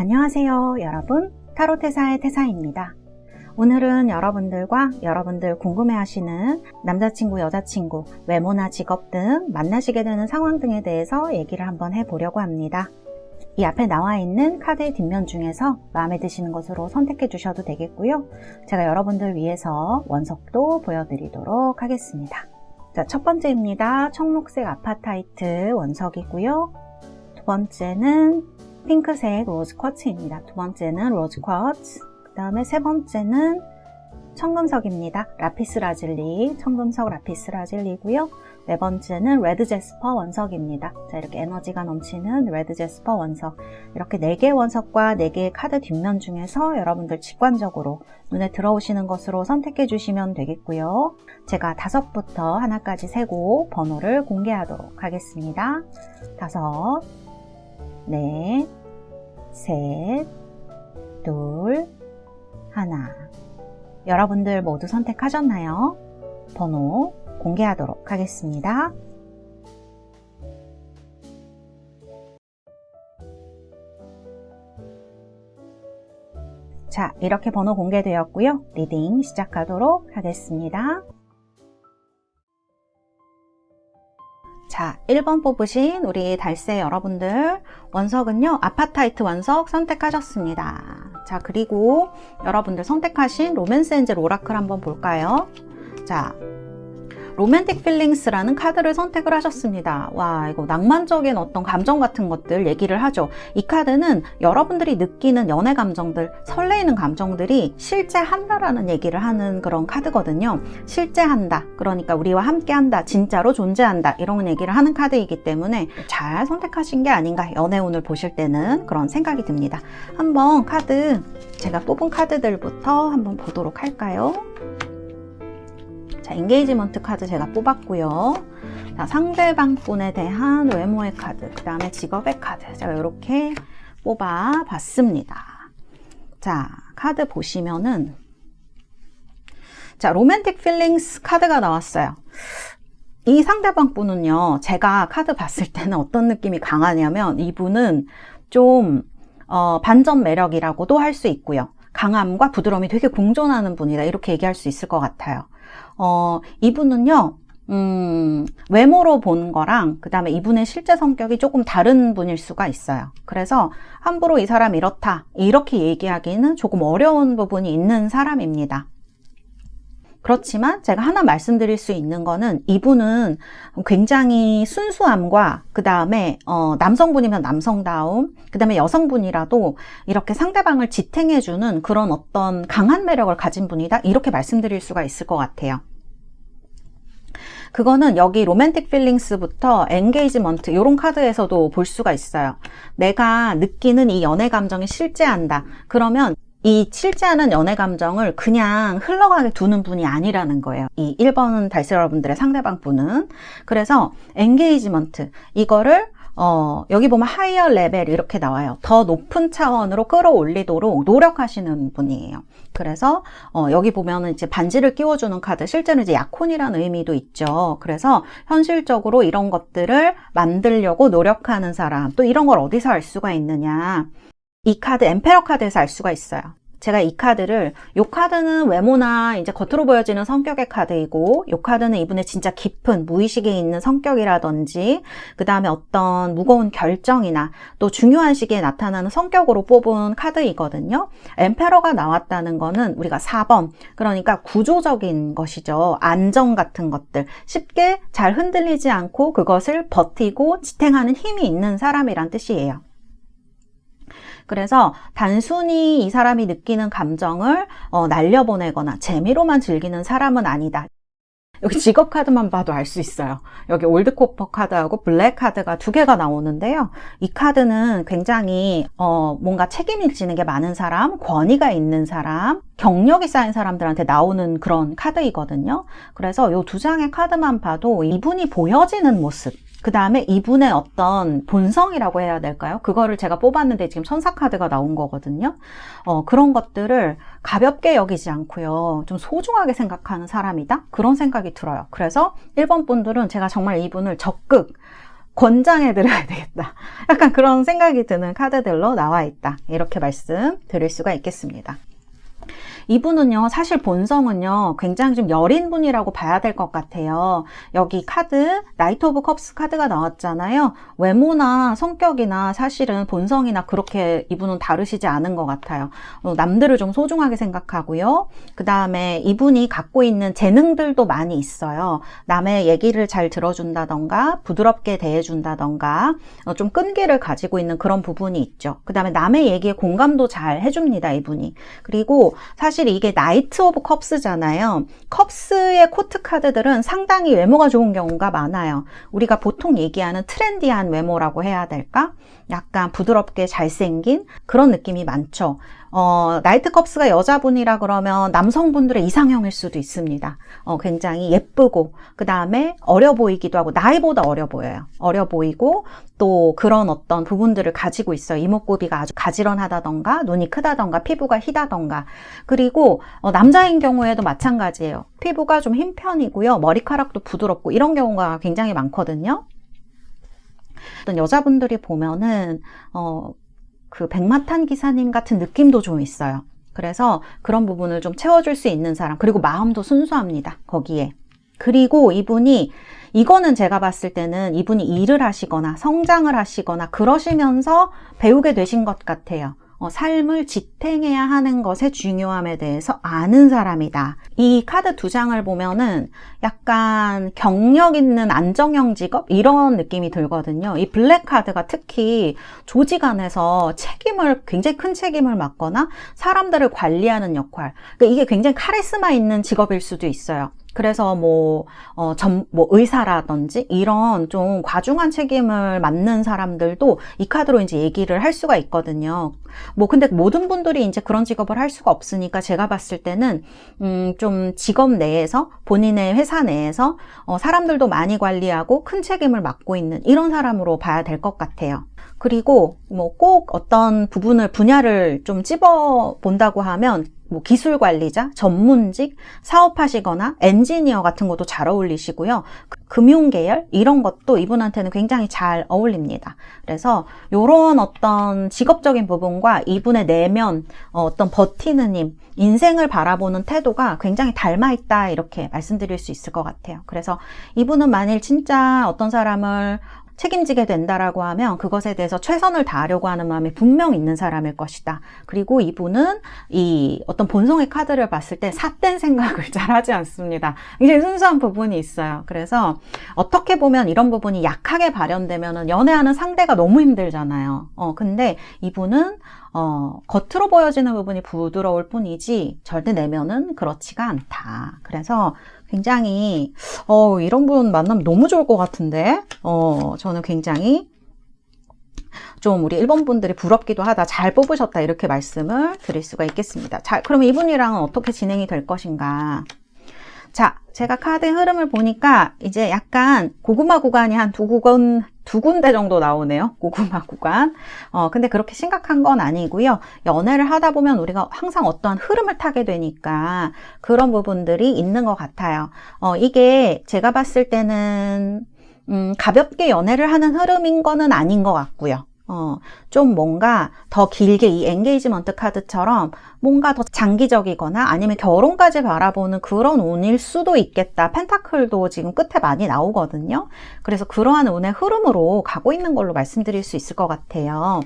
안녕하세요 여러분, 타로테사의 태사입니다. 오늘은 여러분들 궁금해하시는 남자친구, 여자친구, 외모나 직업 등 만나시게 되는 상황 등에 대해서 얘기를 한번 해보려고 합니다. 이 앞에 나와 있는 카드의 뒷면 중에서 마음에 드시는 것으로 선택해 주셔도 되겠고요. 제가 여러분들 위해서 원석도 보여드리도록 하겠습니다. 자, 첫 번째입니다. 청록색 아파타이트 원석이고요. 두 번째는 핑크색 로즈 쿼츠입니다. 두 번째는 로즈 쿼츠, 그 다음에 세 번째는 청금석입니다. 라피스 라즐리, 청금석 라피스 라즐리고요. 네 번째는 레드 제스퍼 원석입니다. 자, 이렇게 에너지가 넘치는 레드 제스퍼 원석. 이렇게 4개의 원석과 4개의 카드 뒷면 중에서 여러분들 직관적으로 눈에 들어오시는 것으로 선택해 주시면 되겠고요. 제가 5부터 하나까지 세고 번호를 공개하도록 하겠습니다. 5, 넷, 셋, 둘, 하나. 여러분들 모두 선택하셨나요? 번호 공개하도록 하겠습니다. 자, 이렇게 번호 공개되었고요. 리딩 시작하도록 하겠습니다. 자, 1번 뽑으신 우리 달새 여러분들, 원석은요, 아파타이트 원석 선택하셨습니다. 자, 그리고 여러분들 선택하신 로맨스 엔젤 오라클 한번 볼까요? 자, 로맨틱 필링스라는 카드를 선택을 하셨습니다. 와, 이거 낭만적인 어떤 감정 같은 것들 얘기를 하죠. 이 카드는 여러분들이 느끼는 연애 감정들, 설레이는 감정들이 실제 한다라는 얘기를 하는 그런 카드거든요. 실제 한다. 그러니까 우리와 함께 한다. 진짜로 존재한다. 이런 얘기를 하는 카드이기 때문에 잘 선택하신 게 아닌가. 연애운을 보실 때는 그런 생각이 듭니다. 한번 카드, 제가 뽑은 카드들부터 한번 보도록 할까요? 자, 인게이지먼트 카드 제가 뽑았고요. 자, 상대방 분에 대한 외모의 카드, 그 다음에 직업의 카드 제가 이렇게 뽑아 봤습니다. 자, 카드 보시면은, 자, 로맨틱 필링스 카드가 나왔어요. 이 상대방 분은요, 제가 카드 봤을 때는 어떤 느낌이 강하냐면, 이분은 좀 반전 매력이라고도 할 수 있고요. 강함과 부드러움이 되게 공존하는 분이다, 이렇게 얘기할 수 있을 것 같아요. 이분은요, 외모로 본 거랑 그 다음에 이분의 실제 성격이 조금 다른 분일 수가 있어요. 그래서 함부로 이 사람 이렇다, 이렇게 얘기하기는 조금 어려운 부분이 있는 사람입니다. 그렇지만 제가 하나 말씀드릴 수 있는 거는, 이분은 굉장히 순수함과 그 다음에 남성분이면 남성다움, 그 다음에 여성분이라도 이렇게 상대방을 지탱해주는 그런 어떤 강한 매력을 가진 분이다, 이렇게 말씀드릴 수가 있을 것 같아요. 그거는 여기 로맨틱 필링스부터 엔게이지먼트 이런 카드에서도 볼 수가 있어요. 내가 느끼는 이 연애 감정이 실제한다. 그러면 이 실제하는 연애 감정을 그냥 흘러가게 두는 분이 아니라는 거예요. 이 1번 달새 여러분들의 상대방 분은. 그래서 엔게이지먼트, 이거를 여기 보면 하이어 레벨 이렇게 나와요. 더 높은 차원으로 끌어올리도록 노력하시는 분이에요. 그래서 여기 보면은 이제 반지를 끼워주는 카드, 실제로 이제 약혼이라는 의미도 있죠. 그래서 현실적으로 이런 것들을 만들려고 노력하는 사람, 또 이런 걸 어디서 알 수가 있느냐, 이 카드 엠페러 카드에서 알 수가 있어요. 제가 이 카드를, 이 카드는 외모나 이제 겉으로 보여지는 성격의 카드이고, 이 카드는 이분의 진짜 깊은 무의식에 있는 성격이라든지, 그 다음에 어떤 무거운 결정이나 또 중요한 시기에 나타나는 성격으로 뽑은 카드이거든요. 엠페러가 나왔다는 거는 우리가 4번, 그러니까 구조적인 것이죠. 안정 같은 것들, 쉽게 잘 흔들리지 않고 그것을 버티고 지탱하는 힘이 있는 사람이란 뜻이에요. 그래서 단순히 이 사람이 느끼는 감정을 날려보내거나 재미로만 즐기는 사람은 아니다. 여기 직업 카드만 봐도 알 수 있어요. 여기 올드코퍼 카드하고 블랙 카드가 2개가 나오는데요. 이 카드는 굉장히 뭔가 책임이 지는 게 많은 사람, 권위가 있는 사람, 경력이 쌓인 사람들한테 나오는 그런 카드이거든요. 그래서 이 2장의 카드만 봐도 이분이 보여지는 모습, 그 다음에 이분의 어떤 본성이라고 해야 될까요? 그거를 제가 뽑았는데 지금 천사 카드가 나온 거거든요. 그런 것들을 가볍게 여기지 않고요. 좀 소중하게 생각하는 사람이다? 그런 생각이 들어요. 그래서 1번 분들은 제가 정말 이분을 적극 권장해드려야 되겠다. 약간 그런 생각이 드는 카드들로 나와 있다. 이렇게 말씀 드릴 수가 있겠습니다. 이분은요, 사실 본성은요, 굉장히 좀 여린 분이라고 봐야 될 것 같아요. 여기 카드, 나이트 오브 컵스 카드가 나왔잖아요. 외모나 성격이나 사실은 본성이나 그렇게 이분은 다르시지 않은 것 같아요. 남들을 좀 소중하게 생각하고요. 그 다음에 이분이 갖고 있는 재능들도 많이 있어요. 남의 얘기를 잘 들어준다던가, 부드럽게 대해준다던가, 좀 끈기를 가지고 있는 그런 부분이 있죠. 그 다음에 남의 얘기에 공감도 잘 해줍니다, 이분이. 그리고 사실 이게 나이트 오브 컵스잖아요. 컵스의 코트 카드들은 상당히 외모가 좋은 경우가 많아요. 우리가 보통 얘기하는 트렌디한 외모라고 해야 될까? 약간 부드럽게 잘생긴 그런 느낌이 많죠. 나이트 컵스가 여자분이라 그러면 남성분들의 이상형일 수도 있습니다. 굉장히 예쁘고, 그 다음에 어려 보이기도 하고, 나이보다 어려 보여요. 어려 보이고, 또 그런 어떤 부분들을 가지고 있어요. 이목구비가 아주 가지런하다던가, 눈이 크다던가, 피부가 희다던가. 그리고 남자인 경우에도 마찬가지예요. 피부가 좀 흰 편이고요. 머리카락도 부드럽고, 이런 경우가 굉장히 많거든요. 어떤 여자분들이 보면은, 그 백마탄 기사님 같은 느낌도 좀 있어요. 그래서 그런 부분을 좀 채워줄 수 있는 사람, 그리고 마음도 순수합니다, 거기에. 그리고 이거는 제가 봤을 때는 이분이 일을 하시거나 성장을 하시거나 그러시면서 배우게 되신 것 같아요. 삶을 지탱해야 하는 것의 중요함에 대해서 아는 사람이다. 이 카드 두 장을 보면은 약간 경력 있는 안정형 직업? 이런 느낌이 들거든요. 이 블랙 카드가 특히 조직 안에서 굉장히 큰 책임을 맡거나 사람들을 관리하는 역할. 그러니까 이게 굉장히 카리스마 있는 직업일 수도 있어요. 그래서 의사라든지 이런 좀 과중한 책임을 맡는 사람들도 이 카드로 이제 얘기를 할 수가 있거든요. 근데 모든 분들이 이제 그런 직업을 할 수가 없으니까 제가 봤을 때는, 좀 직업 내에서, 본인의 회사 내에서, 사람들도 많이 관리하고 큰 책임을 맡고 있는 이런 사람으로 봐야 될 것 같아요. 그리고 꼭 어떤 분야를 좀 찝어 본다고 하면, 기술 관리자, 전문직, 사업하시거나 엔지니어 같은 것도 잘 어울리시고요. 금융 계열 이런 것도 이분한테는 굉장히 잘 어울립니다. 그래서 이런 어떤 직업적인 부분과 이분의 내면, 어떤 버티는 힘, 인생을 바라보는 태도가 굉장히 닮아있다, 이렇게 말씀드릴 수 있을 것 같아요. 그래서 이분은 만일 진짜 어떤 사람을 책임지게 된다라고 하면 그것에 대해서 최선을 다하려고 하는 마음이 분명 있는 사람일 것이다. 그리고 이분은 이 어떤 본성의 카드를 봤을 때 삿된 생각을 잘 하지 않습니다. 굉장히 순수한 부분이 있어요. 그래서 어떻게 보면 이런 부분이 약하게 발현되면 연애하는 상대가 너무 힘들잖아요. 근데 이분은 겉으로 보여지는 부분이 부드러울 뿐이지 절대 내면은 그렇지가 않다. 그래서 굉장히 이런 분 만나면 너무 좋을 것 같은데 저는 굉장히 좀 우리 1번 분들이 부럽기도 하다, 잘 뽑으셨다, 이렇게 말씀을 드릴 수가 있겠습니다. 자, 그럼 이분이랑은 어떻게 진행이 될 것인가? 자, 제가 카드 흐름을 보니까 이제 약간 고구마 구간이 한 두 군데 정도 나오네요. 고구마 구간. 근데 그렇게 심각한 건 아니고요. 연애를 하다 보면 우리가 항상 어떠한 흐름을 타게 되니까 그런 부분들이 있는 것 같아요. 이게 제가 봤을 때는 가볍게 연애를 하는 흐름인 거는 아닌 것 같고요. 좀 뭔가 더 길게 이 엔게이지먼트 카드처럼 뭔가 더 장기적이거나 아니면 결혼까지 바라보는 그런 운일 수도 있겠다. 펜타클도 지금 끝에 많이 나오거든요. 그래서 그러한 운의 흐름으로 가고 있는 걸로 말씀드릴 수 있을 것 같아요.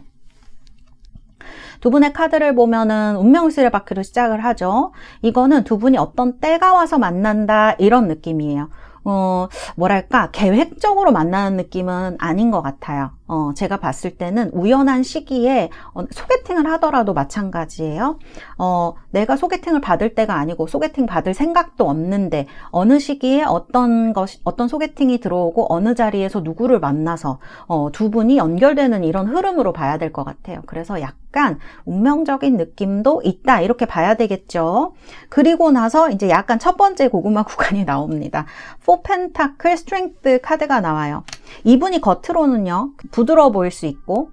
두 분의 카드를 보면은 운명수레 바퀴로 시작을 하죠. 이거는 두 분이 어떤 때가 와서 만난다, 이런 느낌이에요. 뭐랄까, 계획적으로 만나는 느낌은 아닌 것 같아요. 제가 봤을 때는 우연한 시기에 소개팅을 하더라도 마찬가지예요. 내가 소개팅을 받을 때가 아니고 소개팅 받을 생각도 없는데 어느 시기에 어떤 소개팅이 들어오고 어느 자리에서 누구를 만나서 두 분이 연결되는 이런 흐름으로 봐야 될 것 같아요. 그래서 약간 운명적인 느낌도 있다, 이렇게 봐야 되겠죠. 그리고 나서 이제 약간 첫 번째 고구마 구간이 나옵니다. 4 펜타클 스트렝스 카드가 나와요. 이분이 겉으로는요 부드러워 보일 수 있고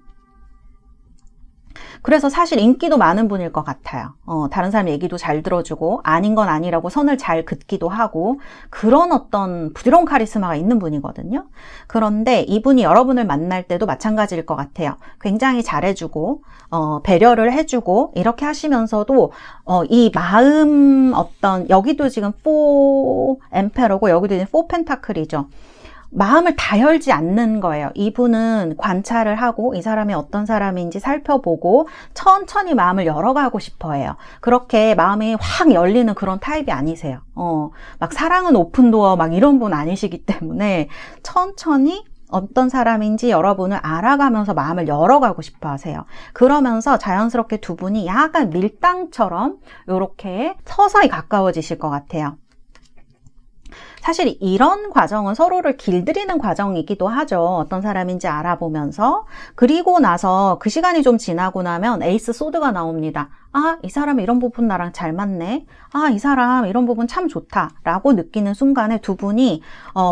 그래서 사실 인기도 많은 분일 것 같아요. 다른 사람 얘기도 잘 들어주고 아닌 건 아니라고 선을 잘 긋기도 하고 그런 어떤 부드러운 카리스마가 있는 분이거든요. 그런데 이분이 여러분을 만날 때도 마찬가지일 것 같아요. 굉장히 잘해주고 배려를 해주고 이렇게 하시면서도 이 마음 어떤 여기도 지금 4 엠페러고 여기도 이제 4 펜타클이죠. 마음을 다 열지 않는 거예요. 이분은 관찰을 하고 이 사람이 어떤 사람인지 살펴보고 천천히 마음을 열어가고 싶어 해요. 그렇게 마음이 확 열리는 그런 타입이 아니세요. 막 사랑은 오픈도어 막 이런 분 아니시기 때문에 천천히 어떤 사람인지 여러분을 알아가면서 마음을 열어가고 싶어 하세요. 그러면서 자연스럽게 두 분이 약간 밀당처럼 이렇게 서서히 가까워지실 것 같아요. 사실 이런 과정은 서로를 길들이는 과정이기도 하죠. 어떤 사람인지 알아보면서. 그리고 나서 그 시간이 좀 지나고 나면 에이스 소드가 나옵니다. 아, 이 사람 이런 부분 나랑 잘 맞네. 아, 이 사람 이런 부분 참 좋다. 라고 느끼는 순간에 두 분이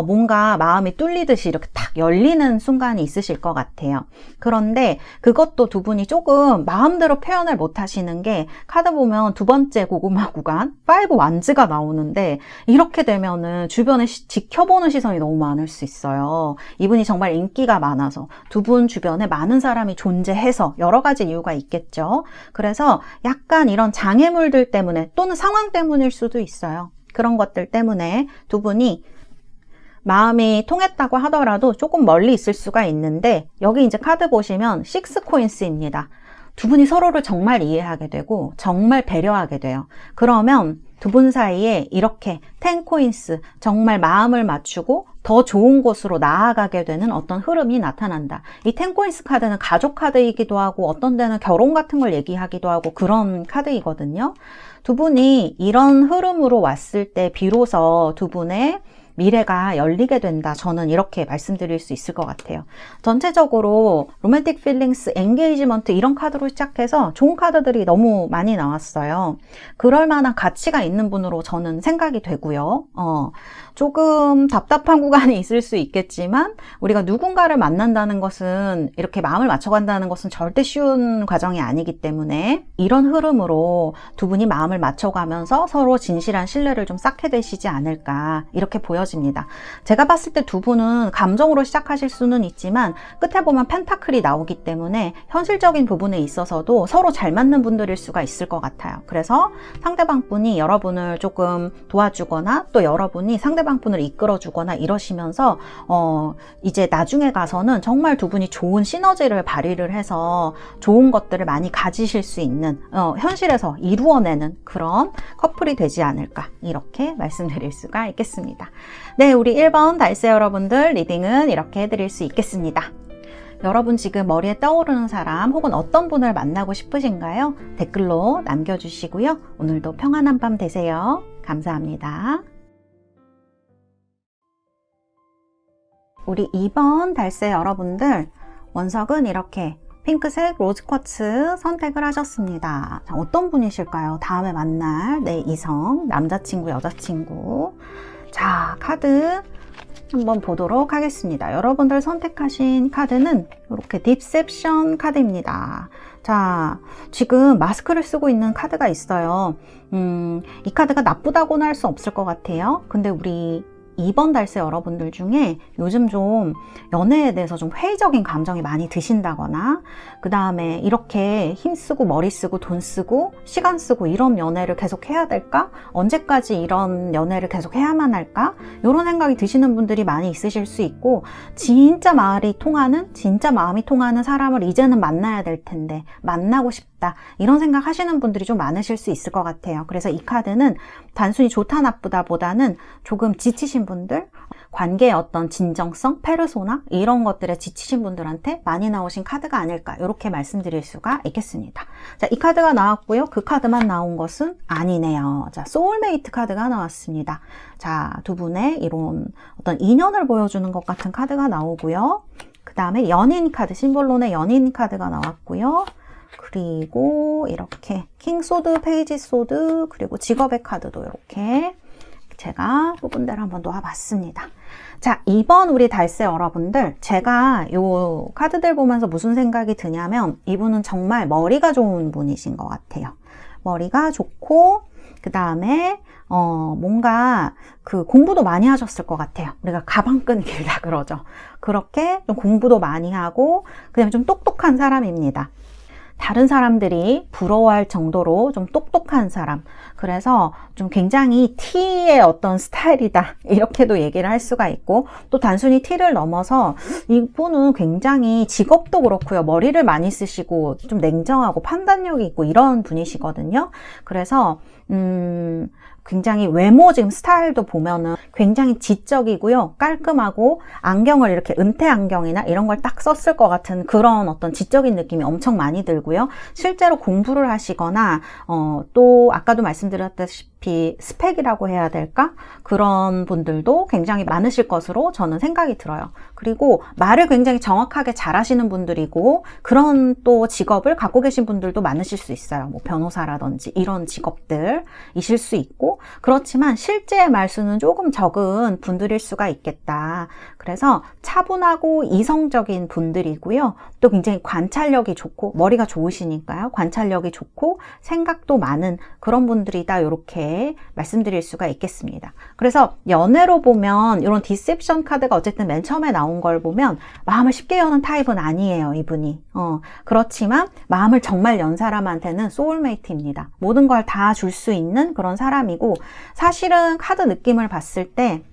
뭔가 마음이 뚫리듯이 이렇게 탁 열리는 순간이 있으실 것 같아요. 그런데 그것도 두 분이 조금 마음대로 표현을 못 하시는 게 카드 보면 두 번째 고구마 구간 5 완즈가 나오는데 이렇게 되면은 주변에 지켜보는 시선이 너무 많을 수 있어요. 이분이 정말 인기가 많아서 두 분 주변에 많은 사람이 존재해서 여러 가지 이유가 있겠죠. 그래서 약간 이런 장애물들 때문에 또는 상황 때문일 수도 있어요. 그런 것들 때문에 두 분이 마음이 통했다고 하더라도 조금 멀리 있을 수가 있는데 여기 이제 카드 보시면 6 코인스입니다. 두 분이 서로를 정말 이해하게 되고 정말 배려하게 돼요. 그러면 두 분 사이에 이렇게 10 코인스 정말 마음을 맞추고 더 좋은 곳으로 나아가게 되는 어떤 흐름이 나타난다. 이 10 코인스 카드는 가족 카드이기도 하고 어떤 데는 결혼 같은 걸 얘기하기도 하고 그런 카드이거든요. 두 분이 이런 흐름으로 왔을 때 비로소 두 분의 미래가 열리게 된다. 저는 이렇게 말씀드릴 수 있을 것 같아요. 전체적으로 로맨틱 필링스, 엔게이지먼트 이런 카드로 시작해서 좋은 카드들이 너무 많이 나왔어요. 그럴 만한 가치가 있는 분으로 저는 생각이 되고요. 조금 답답한 구간이 있을 수 있겠지만 우리가 누군가를 만난다는 것은 이렇게 마음을 맞춰간다는 것은 절대 쉬운 과정이 아니기 때문에 이런 흐름으로 두 분이 마음을 맞춰가면서 서로 진실한 신뢰를 좀 쌓게 되시지 않을까 이렇게 보여집니다. 제가 봤을 때 두 분은 감정으로 시작하실 수는 있지만 끝에 보면 펜타클이 나오기 때문에 현실적인 부분에 있어서도 서로 잘 맞는 분들일 수가 있을 것 같아요. 그래서 상대방 분이 여러분을 조금 도와주거나 또 여러분이 상대방 분을 이끌어주거나 이러시면서 이제 나중에 가서는 정말 두 분이 좋은 시너지를 발휘를 해서 좋은 것들을 많이 가지실 수 있는 현실에서 이루어내는 그런 커플이 되지 않을까 이렇게 말씀드릴 수가 있겠습니다. 네, 우리 1번 달세 여러분들 리딩은 이렇게 해드릴 수 있겠습니다. 여러분 지금 머리에 떠오르는 사람 혹은 어떤 분을 만나고 싶으신가요? 댓글로 남겨주시고요. 오늘도 평안한 밤 되세요. 감사합니다. 우리 2번 달세 여러분들 원석은 이렇게 핑크색 로즈 쿼츠 선택을 하셨습니다. 자, 어떤 분이실까요? 다음에 만날 내 이성, 남자친구, 여자친구. 자, 카드 한번 보도록 하겠습니다. 여러분들 선택하신 카드는 이렇게 딥셉션 카드입니다. 자, 지금 마스크를 쓰고 있는 카드가 있어요. 이 카드가 나쁘다고는 할 수 없을 것 같아요. 근데 우리 2번 달세 여러분들 중에 요즘 좀 연애에 대해서 좀 회의적인 감정이 많이 드신다거나 그 다음에 이렇게 힘쓰고 머리 쓰고 돈 쓰고 시간 쓰고 이런 연애를 계속 해야 될까? 언제까지 이런 연애를 계속 해야만 할까? 이런 생각이 드시는 분들이 많이 있으실 수 있고 진짜 마음이 통하는 사람을 이제는 만나야 될 텐데 만나고 싶다 이런 생각 하시는 분들이 좀 많으실 수 있을 것 같아요. 그래서 이 카드는 단순히 좋다 나쁘다 보다는 조금 지치신 분들, 관계의 어떤 진정성, 페르소나 이런 것들에 지치신 분들한테 많이 나오신 카드가 아닐까 이렇게 말씀드릴 수가 있겠습니다. 자, 이 카드가 나왔고요. 그 카드만 나온 것은 아니네요. 자, 소울메이트 카드가 나왔습니다. 자, 두 분의 이런 어떤 인연을 보여주는 것 같은 카드가 나오고요. 그 다음에 연인 카드, 심볼론의 연인 카드가 나왔고요. 그리고 이렇게 킹소드, 페이지 소드, 그리고 직업의 카드도 이렇게 제가 뽑은 대로 한번 놓아봤습니다. 자, 2번 우리 달세 여러분들, 제가 요 카드들 보면서 무슨 생각이 드냐면 이분은 정말 머리가 좋은 분이신 것 같아요. 머리가 좋고 그 다음에 뭔가 그 공부도 많이 하셨을 것 같아요. 우리가 가방끈 길다 그러죠. 그렇게 좀 공부도 많이 하고 그 다음에 좀 똑똑한 사람입니다. 다른 사람들이 부러워할 정도로 좀 똑똑한 사람. 그래서 좀 굉장히 T의 어떤 스타일이다. 이렇게도 얘기를 할 수가 있고, 또 단순히 T를 넘어서 이분은 굉장히 직업도 그렇고요. 머리를 많이 쓰시고 좀 냉정하고 판단력이 있고 이런 분이시거든요. 그래서 굉장히 외모 지금 스타일도 보면은 굉장히 지적이고요. 깔끔하고 안경을 이렇게 은퇴 안경이나 이런 걸 딱 썼을 것 같은 그런 어떤 지적인 느낌이 엄청 많이 들고요. 실제로 공부를 하시거나 또 아까도 말씀드렸다시피 스펙이라고 해야 될까? 그런 분들도 굉장히 많으실 것으로 저는 생각이 들어요. 그리고 말을 굉장히 정확하게 잘하시는 분들이고 그런 또 직업을 갖고 계신 분들도 많으실 수 있어요. 뭐 변호사라든지 이런 직업들이실 수 있고 그렇지만 실제의 말수는 조금 적은 분들일 수가 있겠다. 그래서 차분하고 이성적인 분들이고요. 또 굉장히 관찰력이 좋고 머리가 좋으시니까요. 관찰력이 좋고 생각도 많은 그런 분들이다. 이렇게 말씀드릴 수가 있겠습니다. 그래서 연애로 보면 이런 디셉션 카드가 어쨌든 맨 처음에 나온 걸 보면 마음을 쉽게 여는 타입은 아니에요. 이분이. 그렇지만 마음을 정말 연 사람한테는 소울메이트입니다. 모든 걸 다 줄 수 있는 그런 사람이고 사실은 카드 느낌을 봤을 때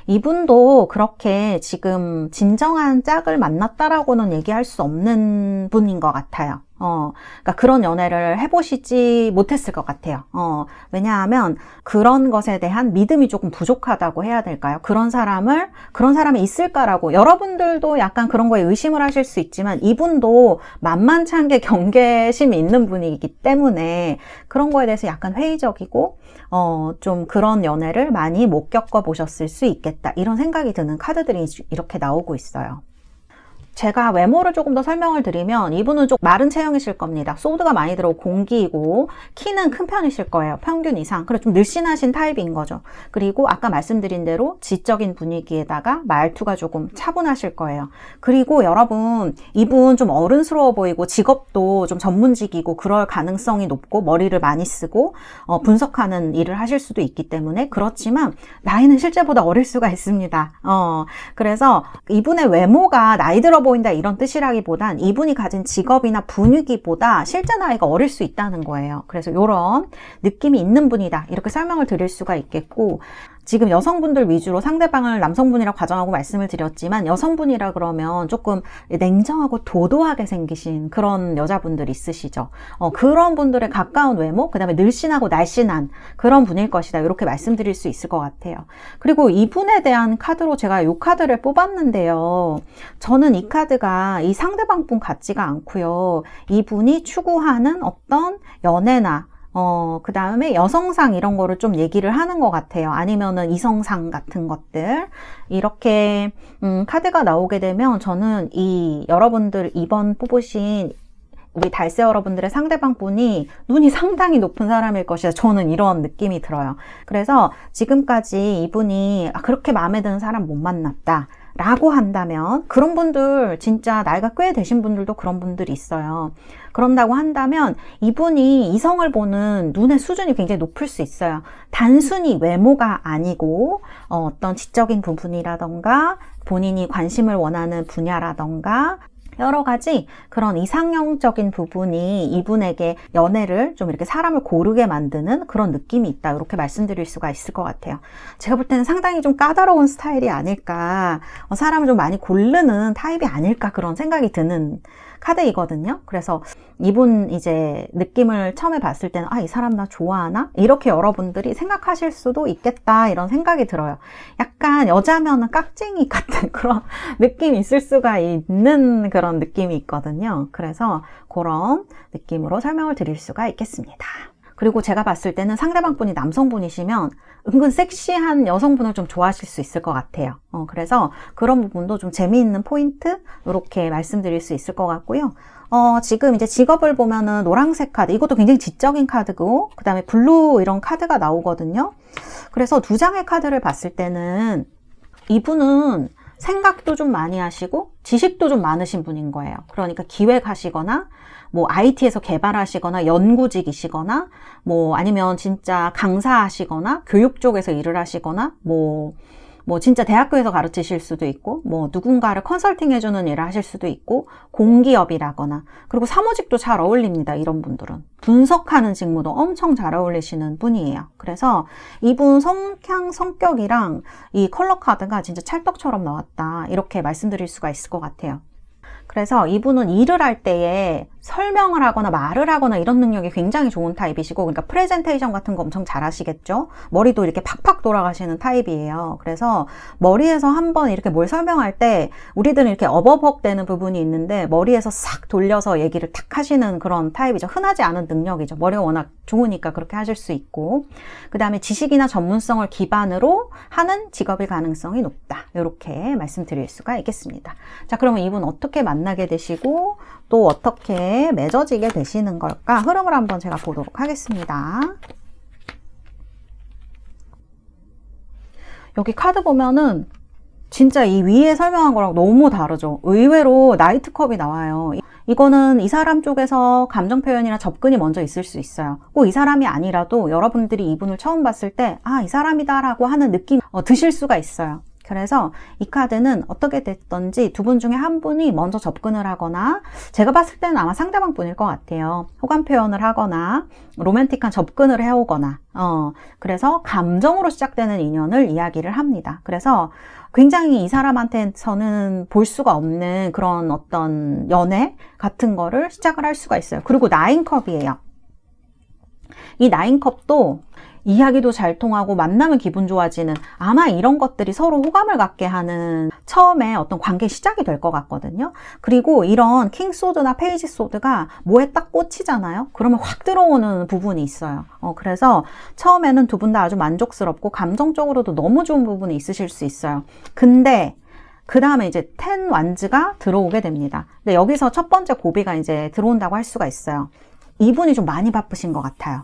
이분도 그렇게 지금 진정한 짝을 만났다라고는 얘기할 수 없는 분인 것 같아요. 그러니까 그런 연애를 해보시지 못했을 것 같아요. 왜냐하면 그런 것에 대한 믿음이 조금 부족하다고 해야 될까요? 그런 사람이 있을까라고 여러분들도 약간 그런 거에 의심을 하실 수 있지만 이분도 만만치 않게 경계심이 있는 분이기 때문에 그런 거에 대해서 약간 회의적이고 좀 그런 연애를 많이 못 겪어보셨을 수 있겠다. 이런 생각이 드는 카드들이 이렇게 나오고 있어요. 제가 외모를 조금 더 설명을 드리면 이분은 좀 마른 체형이실 겁니다. 소드가 많이 들어오고 공기이고 키는 큰 편이실 거예요. 평균 이상. 그래서 좀 늘씬하신 타입인 거죠. 그리고 아까 말씀드린 대로 지적인 분위기에다가 말투가 조금 차분하실 거예요. 그리고 여러분 이분 좀 어른스러워 보이고 직업도 좀 전문직이고 그럴 가능성이 높고 머리를 많이 쓰고 분석하는 일을 하실 수도 있기 때문에 그렇지만 나이는 실제보다 어릴 수가 있습니다. 그래서 이분의 외모가 나이 들어 보인다 이런 뜻이라기보단 이분이 가진 직업이나 분위기보다 실제 나이가 어릴 수 있다는 거예요. 그래서 이런 느낌이 있는 분이다 이렇게 설명을 드릴 수가 있겠고 지금 여성분들 위주로 상대방을 남성분이라고 가정하고 말씀을 드렸지만 여성분이라 그러면 조금 냉정하고 도도하게 생기신 그런 여자분들 있으시죠. 그런 분들의 가까운 외모, 그 다음에 늘씬하고 날씬한 그런 분일 것이다. 이렇게 말씀드릴 수 있을 것 같아요. 그리고 이분에 대한 카드로 제가 이 카드를 뽑았는데요. 저는 이 카드가 이 상대방 분 같지가 않고요. 이분이 추구하는 어떤 연애나 그 다음에 여성상 이런 거를 좀 얘기를 하는 것 같아요. 아니면은 이성상 같은 것들. 이렇게, 카드가 나오게 되면 저는 여러분들 2번 뽑으신 우리 달세 여러분들의 상대방 분이 눈이 상당히 높은 사람일 것이다. 저는 이런 느낌이 들어요. 그래서 지금까지 이분이 그렇게 마음에 드는 사람 못 만났다. 라고 한다면 그런 분들 진짜 나이가 꽤 되신 분들도 그런 분들이 있어요. 그런다고 한다면 이분이 이성을 보는 눈의 수준이 굉장히 높을 수 있어요. 단순히 외모가 아니고 어떤 지적인 부분이라던가 본인이 관심을 원하는 분야라던가 여러 가지 그런 이상형적인 부분이 이분에게 연애를 좀 이렇게 사람을 고르게 만드는 그런 느낌이 있다. 이렇게 말씀드릴 수가 있을 것 같아요. 제가 볼 때는 상당히 좀 까다로운 스타일이 아닐까, 사람을 좀 많이 고르는 타입이 아닐까 그런 생각이 드는 카드이거든요. 그래서 이분 이제 느낌을 처음에 봤을 때는 이 사람 나 좋아하나? 이렇게 여러분들이 생각하실 수도 있겠다 이런 생각이 들어요. 약간 여자면은 깍쟁이 같은 그런 느낌이 있을 수가 있는 그런 느낌이 있거든요. 그래서 그런 느낌으로 설명을 드릴 수가 있겠습니다. 그리고 제가 봤을 때는 상대방 분이 남성분이시면 은근 섹시한 여성분을 좀 좋아하실 수 있을 것 같아요. 그래서 그런 부분도 좀 재미있는 포인트 이렇게 말씀드릴 수 있을 것 같고요. 지금 이제 직업을 보면은 노란색 카드, 이것도 굉장히 지적인 카드고 그 다음에 블루 이런 카드가 나오거든요. 그래서 두 장의 카드를 봤을 때는 이분은 생각도 좀 많이 하시고 지식도 좀 많으신 분인 거예요. 그러니까 기획하시거나 뭐 IT에서 개발하시거나 연구직이시거나 뭐 아니면 진짜 강사하시거나 교육 쪽에서 일을 하시거나 뭐 진짜 대학교에서 가르치실 수도 있고 뭐 누군가를 컨설팅 해주는 일을 하실 수도 있고 공기업이라거나 그리고 사무직도 잘 어울립니다. 이런 분들은 분석하는 직무도 엄청 잘 어울리시는 분이에요. 그래서 이분 성격이랑 이 컬러 카드가 진짜 찰떡처럼 나왔다 이렇게 말씀드릴 수가 있을 것 같아요. 그래서 이분은 일을 할 때에 설명을 하거나 말을 하거나 이런 능력이 굉장히 좋은 타입이시고, 그러니까 프레젠테이션 같은 거 엄청 잘 하시겠죠? 머리도 이렇게 팍팍 돌아가시는 타입이에요. 그래서 머리에서 한번 이렇게 뭘 설명할 때 우리들은 이렇게 어버벅 되는 부분이 있는데 머리에서 싹 돌려서 얘기를 탁 하시는 그런 타입이죠. 흔하지 않은 능력이죠. 머리가 워낙 좋으니까 그렇게 하실 수 있고, 그 다음에 지식이나 전문성을 기반으로 하는 직업일 가능성이 높다. 이렇게 말씀드릴 수가 있겠습니다. 자, 그러면 이분 어떻게 만나게 되시고 또 어떻게 맺어지게 되시는 걸까? 흐름을 한번 제가 보도록 하겠습니다. 여기 카드 보면은 진짜 이 위에 설명한 거랑 너무 다르죠. 의외로 나이트컵이 나와요. 이거는 이 사람 쪽에서 감정 표현이나 접근이 먼저 있을 수 있어요. 꼭 이 사람이 아니라도 여러분들이 이분을 처음 봤을 때 아, 이 사람이다 라고 하는 느낌 드실 수가 있어요. 그래서 이 카드는 어떻게 됐던지 두 분 중에 한 분이 먼저 접근을 하거나, 제가 봤을 때는 아마 상대방 분일 것 같아요. 호감 표현을 하거나 로맨틱한 접근을 해오거나 그래서 감정으로 시작되는 인연을 이야기를 합니다. 그래서 굉장히 이 사람한테서는 볼 수가 없는 그런 어떤 연애 같은 거를 시작을 할 수가 있어요. 그리고 9컵이에요. 이 9컵도 이야기도 잘 통하고 만나면 기분 좋아지는, 아마 이런 것들이 서로 호감을 갖게 하는 처음에 어떤 관계 시작이 될 것 같거든요. 그리고 이런 킹소드나 페이지 소드가 뭐에 딱 꽂히잖아요. 그러면 확 들어오는 부분이 있어요. 그래서 처음에는 두 분 다 아주 만족스럽고 감정적으로도 너무 좋은 부분이 있으실 수 있어요. 근데 그 다음에 이제 10 완즈가 들어오게 됩니다. 근데 여기서 첫 번째 고비가 이제 들어온다고 할 수가 있어요. 이분이 좀 많이 바쁘신 것 같아요.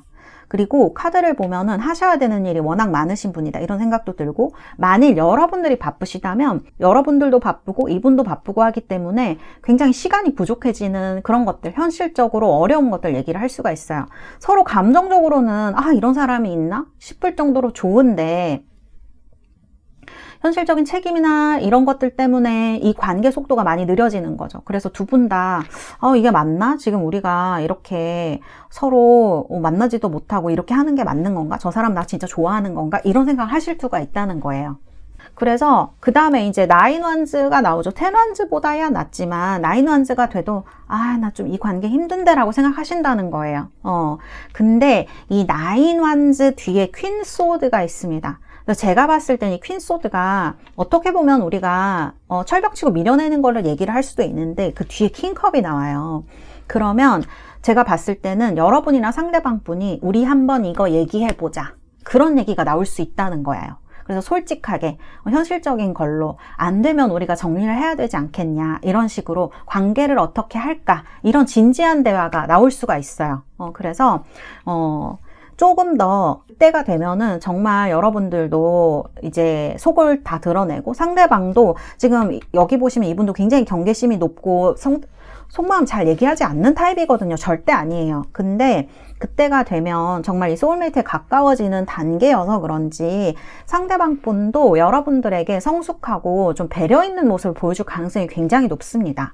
그리고 카드를 보면은 하셔야 되는 일이 워낙 많으신 분이다 이런 생각도 들고, 만일 여러분들이 바쁘시다면 여러분들도 바쁘고 이분도 바쁘고 하기 때문에 굉장히 시간이 부족해지는 그런 것들, 현실적으로 어려운 것들 얘기를 할 수가 있어요. 서로 감정적으로는 아, 이런 사람이 있나 싶을 정도로 좋은데 현실적인 책임이나 이런 것들 때문에 이 관계 속도가 많이 느려지는 거죠. 그래서 두 분 다 이게 맞나? 지금 우리가 이렇게 서로 만나지도 못하고 이렇게 하는 게 맞는 건가? 저 사람 나 진짜 좋아하는 건가? 이런 생각을 하실 수가 있다는 거예요. 그래서 그 다음에 이제 9 완즈가 나오죠. 10 완즈보다야 낫지만 9 완즈가 돼도 아, 나 좀 이 관계 힘든데 라고 생각하신다는 거예요. 근데 이 9 완즈 뒤에 퀸 소드가 있습니다. 제가 봤을 때는 이 퀸 소드가 어떻게 보면 우리가 철벽치고 밀어내는 걸로 얘기를 할 수도 있는데 그 뒤에 킹컵이 나와요. 그러면 제가 봤을 때는 여러분이나 상대방 분이 우리 한번 이거 얘기해보자, 그런 얘기가 나올 수 있다는 거예요. 그래서 솔직하게 현실적인 걸로 안 되면 우리가 정리를 해야 되지 않겠냐, 이런 식으로 관계를 어떻게 할까, 이런 진지한 대화가 나올 수가 있어요. 그래서 조금 더 때가 되면은 정말 여러분들도 이제 속을 다 드러내고, 상대방도 지금 여기 보시면 이분도 굉장히 경계심이 높고 속마음 잘 얘기하지 않는 타입이거든요. 절대 아니에요. 근데 그때가 되면 정말 이 소울메이트에 가까워지는 단계여서 그런지 상대방 분도 여러분들에게 성숙하고 좀 배려 있는 모습을 보여줄 가능성이 굉장히 높습니다.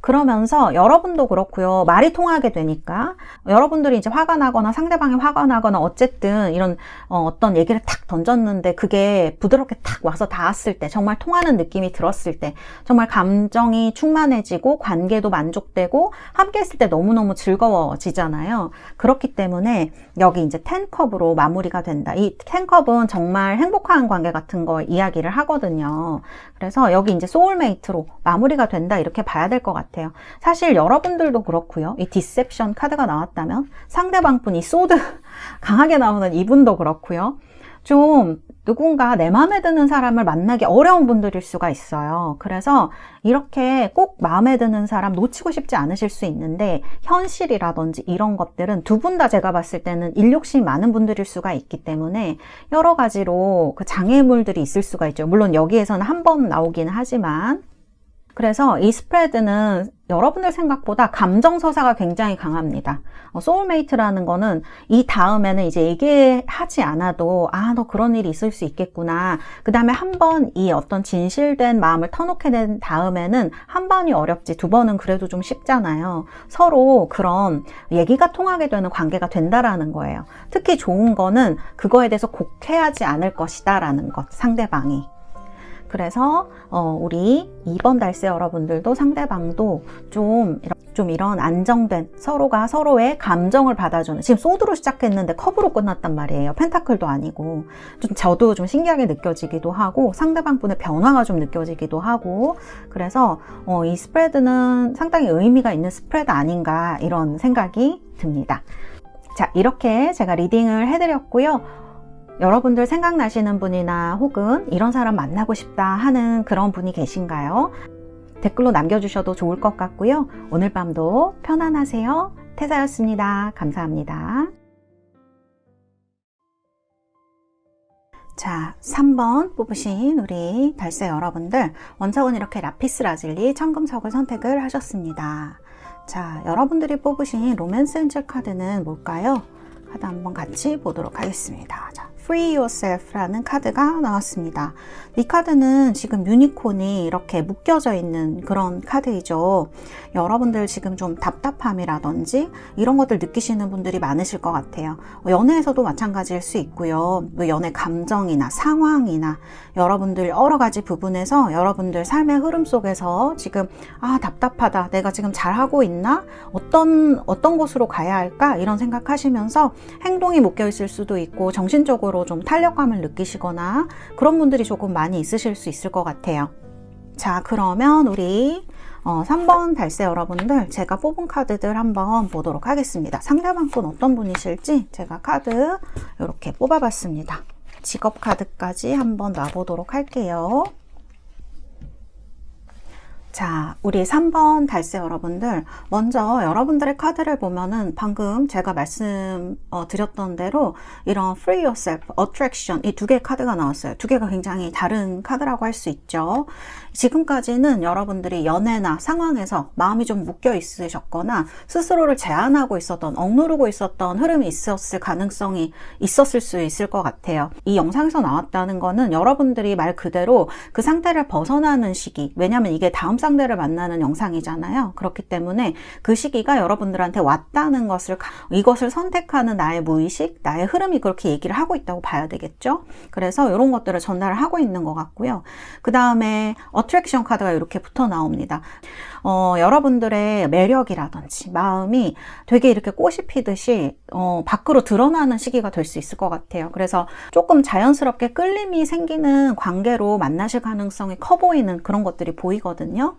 그러면서 여러분도 그렇고요. 말이 통하게 되니까 여러분들이 이제 화가 나거나 상대방이 화가 나거나 어쨌든 이런 어떤 얘기를 탁 던졌는데 그게 부드럽게 탁 와서 닿았을 때, 정말 통하는 느낌이 들었을 때 정말 감정이 충만해지고 관계도 만족되고 함께 했을 때 너무너무 즐거워지잖아요. 그렇기 때문에 여기 이제 10컵으로 마무리가 된다. 이 10컵은 정말 행복한 관계 같은 거 이야기를 하거든요. 그래서 여기 이제 소울메이트로 마무리가 된다, 이렇게 봐야 될 것 같아요. 사실 여러분들도 그렇고요. 이 디셉션 카드가 나왔다면 상대방 분이 소드 강하게 나오는 이분도 그렇고요. 좀 누군가 내 마음에 드는 사람을 만나기 어려운 분들일 수가 있어요. 그래서 이렇게 꼭 마음에 드는 사람 놓치고 싶지 않으실 수 있는데 현실이라든지 이런 것들은 두 분 다 제가 봤을 때는 일욕심이 많은 분들일 수가 있기 때문에 여러 가지로 그 장애물들이 있을 수가 있죠. 물론 여기에서는 한 번 나오기는 하지만 그래서 이 스프레드는 여러분들 생각보다 감정 서사가 굉장히 강합니다. 소울메이트라는 거는 이 다음에는 이제 얘기하지 않아도 너 그런 일이 있을 수 있겠구나. 그 다음에 한 번 이 어떤 진실된 마음을 터놓게 된 다음에는 한 번이 어렵지 두 번은 그래도 좀 쉽잖아요. 서로 그런 얘기가 통하게 되는 관계가 된다라는 거예요. 특히 좋은 거는 그거에 대해서 곡해하지 않을 것이다 라는 것, 상대방이. 그래서 우리 2번 달세 여러분들도 상대방도 좀 이런 안정된 서로가 서로의 감정을 받아주는 지금 소드로 시작했는데 컵으로 끝났단 말이에요. 펜타클도 아니고 저도 좀 신기하게 느껴지기도 하고 상대방 분의 변화가 좀 느껴지기도 하고 그래서 이 스프레드는 상당히 의미가 있는 스프레드 아닌가 이런 생각이 듭니다. 자, 이렇게 제가 리딩을 해드렸고요. 여러분들 생각나시는 분이나 혹은 이런 사람 만나고 싶다 하는 그런 분이 계신가요? 댓글로 남겨주셔도 좋을 것 같고요. 오늘 밤도 편안하세요. 태사였습니다. 감사합니다. 자, 3번 뽑으신 우리 달세 여러분들, 원석은 이렇게 라피스 라즐리 청금석을 선택을 하셨습니다. 자, 여러분들이 뽑으신 로맨스 엔젤 카드는 뭘까요? 카드 한번 같이 보도록 하겠습니다. 자, Free Yourself라는 카드가 나왔습니다. 이 카드는 지금 유니콘이 이렇게 묶여져 있는 그런 카드이죠. 여러분들 지금 좀 답답함이라든지 이런 것들 느끼시는 분들이 많으실 것 같아요. 연애에서도 마찬가지일 수 있고요. 뭐 연애 감정이나 상황이나 여러분들 여러 가지 부분에서 여러분들 삶의 흐름 속에서 지금 답답하다. 내가 지금 잘하고 있나? 어떤 곳으로 가야 할까? 이런 생각하시면서 행동이 묶여 있을 수도 있고 정신적으로 좀 탄력감을 느끼시거나 그런 분들이 조금 많이 있으실 수 있을 것 같아요. 자, 그러면 우리 3번 달세 여러분들 제가 뽑은 카드들 한번 보도록 하겠습니다. 상대방 분 어떤 분이실지 제가 카드 이렇게 뽑아봤습니다. 직업 카드까지 한번 놔보도록 할게요. 자, 우리 3번 달세 여러분들, 먼저 여러분들의 카드를 보면은 방금 제가 드렸던 대로 이런 Free Yourself, Attraction 이 두 개의 카드가 나왔어요. 두 개가 굉장히 다른 카드라고 할 수 있죠. 지금까지는 여러분들이 연애나 상황에서 마음이 좀 묶여 있으셨거나 스스로를 제한하고 있었던, 억누르고 있었던 흐름이 있었을 가능성이 있었을 수 있을 것 같아요. 이 영상에서 나왔다는 거는 여러분들이 말 그대로 그 상태를 벗어나는 시기, 왜냐면 이게 다음 상대를 만나는 영상이잖아요. 그렇기 때문에 그 시기가 여러분들한테 왔다는 것을, 이것을 선택하는 나의 무의식, 나의 흐름이 그렇게 얘기를 하고 있다고 봐야 되겠죠. 그래서 이런 것들을 전달을 하고 있는 것 같고요. 그 다음에 어트랙션 카드가 이렇게 붙어 나옵니다. 여러분들의 매력이라든지 마음이 되게 이렇게 꽃이 피듯이 밖으로 드러나는 시기가 될 수 있을 것 같아요. 그래서 조금 자연스럽게 끌림이 생기는 관계로 만나실 가능성이 커 보이는 그런 것들이 보이거든요.